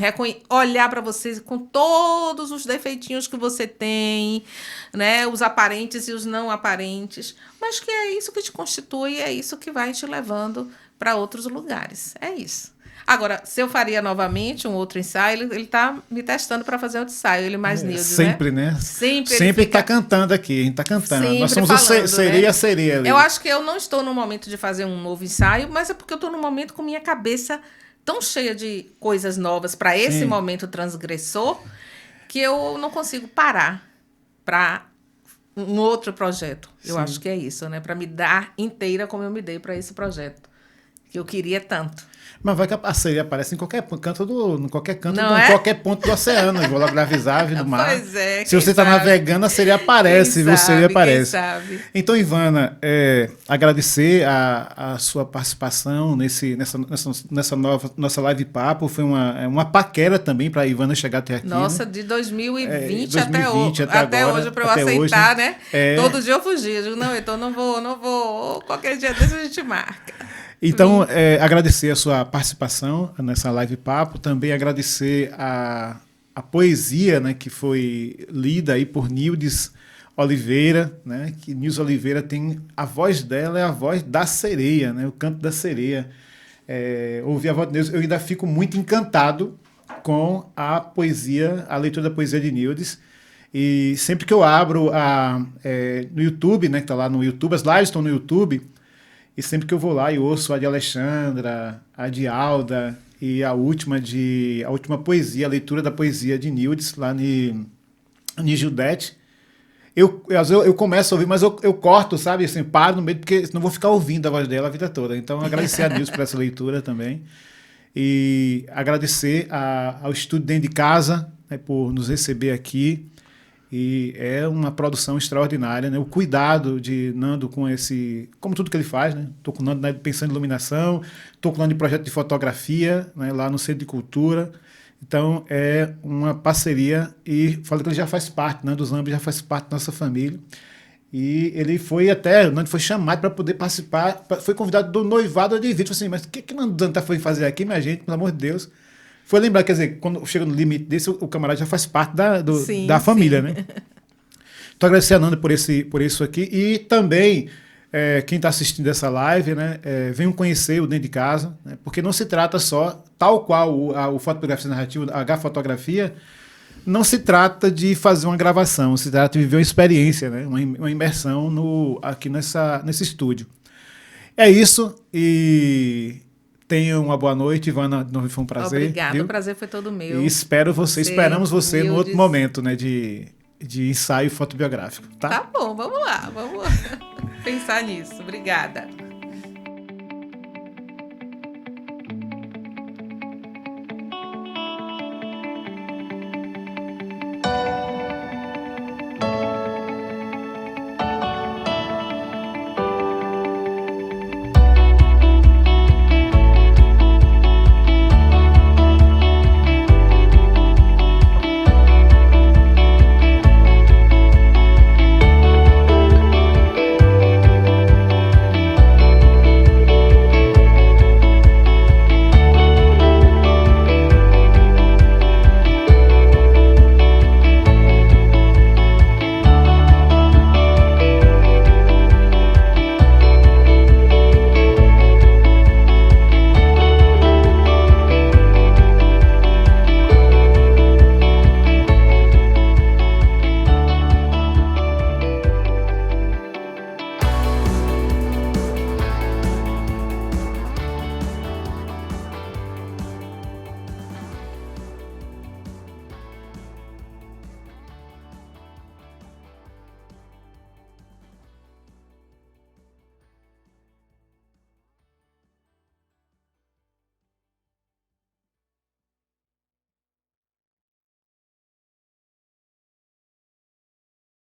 B: olhar para você com todos os defeitinhos que você tem, né? Os aparentes e os não aparentes, mas que é isso que te constitui, é isso que vai te levando para outros lugares. É isso. Agora, se eu faria novamente um outro ensaio, ele está me testando para fazer outro ensaio, ele mais Nildes,
C: sempre, né?
B: Sempre
C: está cantando aqui, a gente está cantando.
B: Sempre
C: nós somos
B: falando,
C: a sereia ali.
B: Eu acho que eu não estou no momento de fazer um novo ensaio, mas é porque eu estou no momento com minha cabeça tão cheia de coisas novas para esse momento transgressor, que eu não consigo parar para um outro projeto. Eu acho que é isso, né? Para me dar inteira como eu me dei para esse projeto, que eu queria tanto.
C: Mas vai que a sereia aparece em qualquer canto qualquer ponto do oceano, igual a Gravisave do mar.
B: Pois é.
C: Se você está navegando, a sereia aparece, viu? A sereia aparece.
B: Quem sabe?
C: Então, Ivana, agradecer a sua participação nessa nossa live papo. Foi uma paquera também para a Ivana chegar até aqui.
B: Nossa,
C: né?
B: de 2020
C: até
B: hoje, para eu aceitar, né? Todo dia eu fugia. Eu digo, não, então não vou. Qualquer dia desse a gente marca.
C: Então, agradecer a sua participação nessa live papo, também agradecer a poesia, né, que foi lida aí por Nildes Oliveira, né, que Nildes Oliveira tem, a voz dela é a voz da sereia, né, o canto da sereia. Ouvir a voz de Deus, eu ainda fico muito encantado com a poesia, a leitura da poesia de Nildes. E sempre que eu abro no YouTube, né, que está lá no YouTube, as lives estão no YouTube, e sempre que eu vou lá e ouço a de Alexandra, a de Alda e a última poesia, a leitura da poesia de Nildes, lá em Judete, eu começo a ouvir, mas eu corto, sabe? Assim, paro no meio, porque senão vou ficar ouvindo a voz dela a vida toda. Então, agradecer a Deus por essa leitura também. E agradecer ao Estúdio Dentro de Casa, né, por nos receber aqui. E é uma produção extraordinária, né? O cuidado de Nando com como tudo que ele faz, né? Estou com o Nando, né, pensando em iluminação, estou com o Nando em projeto de fotografia, né, lá no Centro de Cultura. Então, é uma parceria e falei que ele já faz parte, Nando Zambi já faz parte da nossa família. E ele o Nando foi chamado para poder participar, foi convidado do noivado de vídeo. Assim, mas o que Nando Zambi foi fazer aqui, minha gente, pelo amor de Deus? Foi lembrar, quer dizer, quando chega no limite desse, o camarada já faz parte da família, né? Então, agradecer a Nando por isso aqui. E também, quem está assistindo essa live, né, venham conhecer o Dentro de Casa, né, porque não se trata só, tal qual o Fotografia Narrativa, a H-Fotografia, não se trata de fazer uma gravação, se trata de viver uma experiência, né, uma imersão aqui nesse estúdio. É isso, e tenham uma boa noite, Ivana, foi um prazer.
B: Obrigada,
C: viu?
B: O prazer foi todo meu.
C: E esperamos você no outro momento, né, de ensaio fotobiográfico, tá?
B: Tá bom, vamos lá pensar nisso. Obrigada.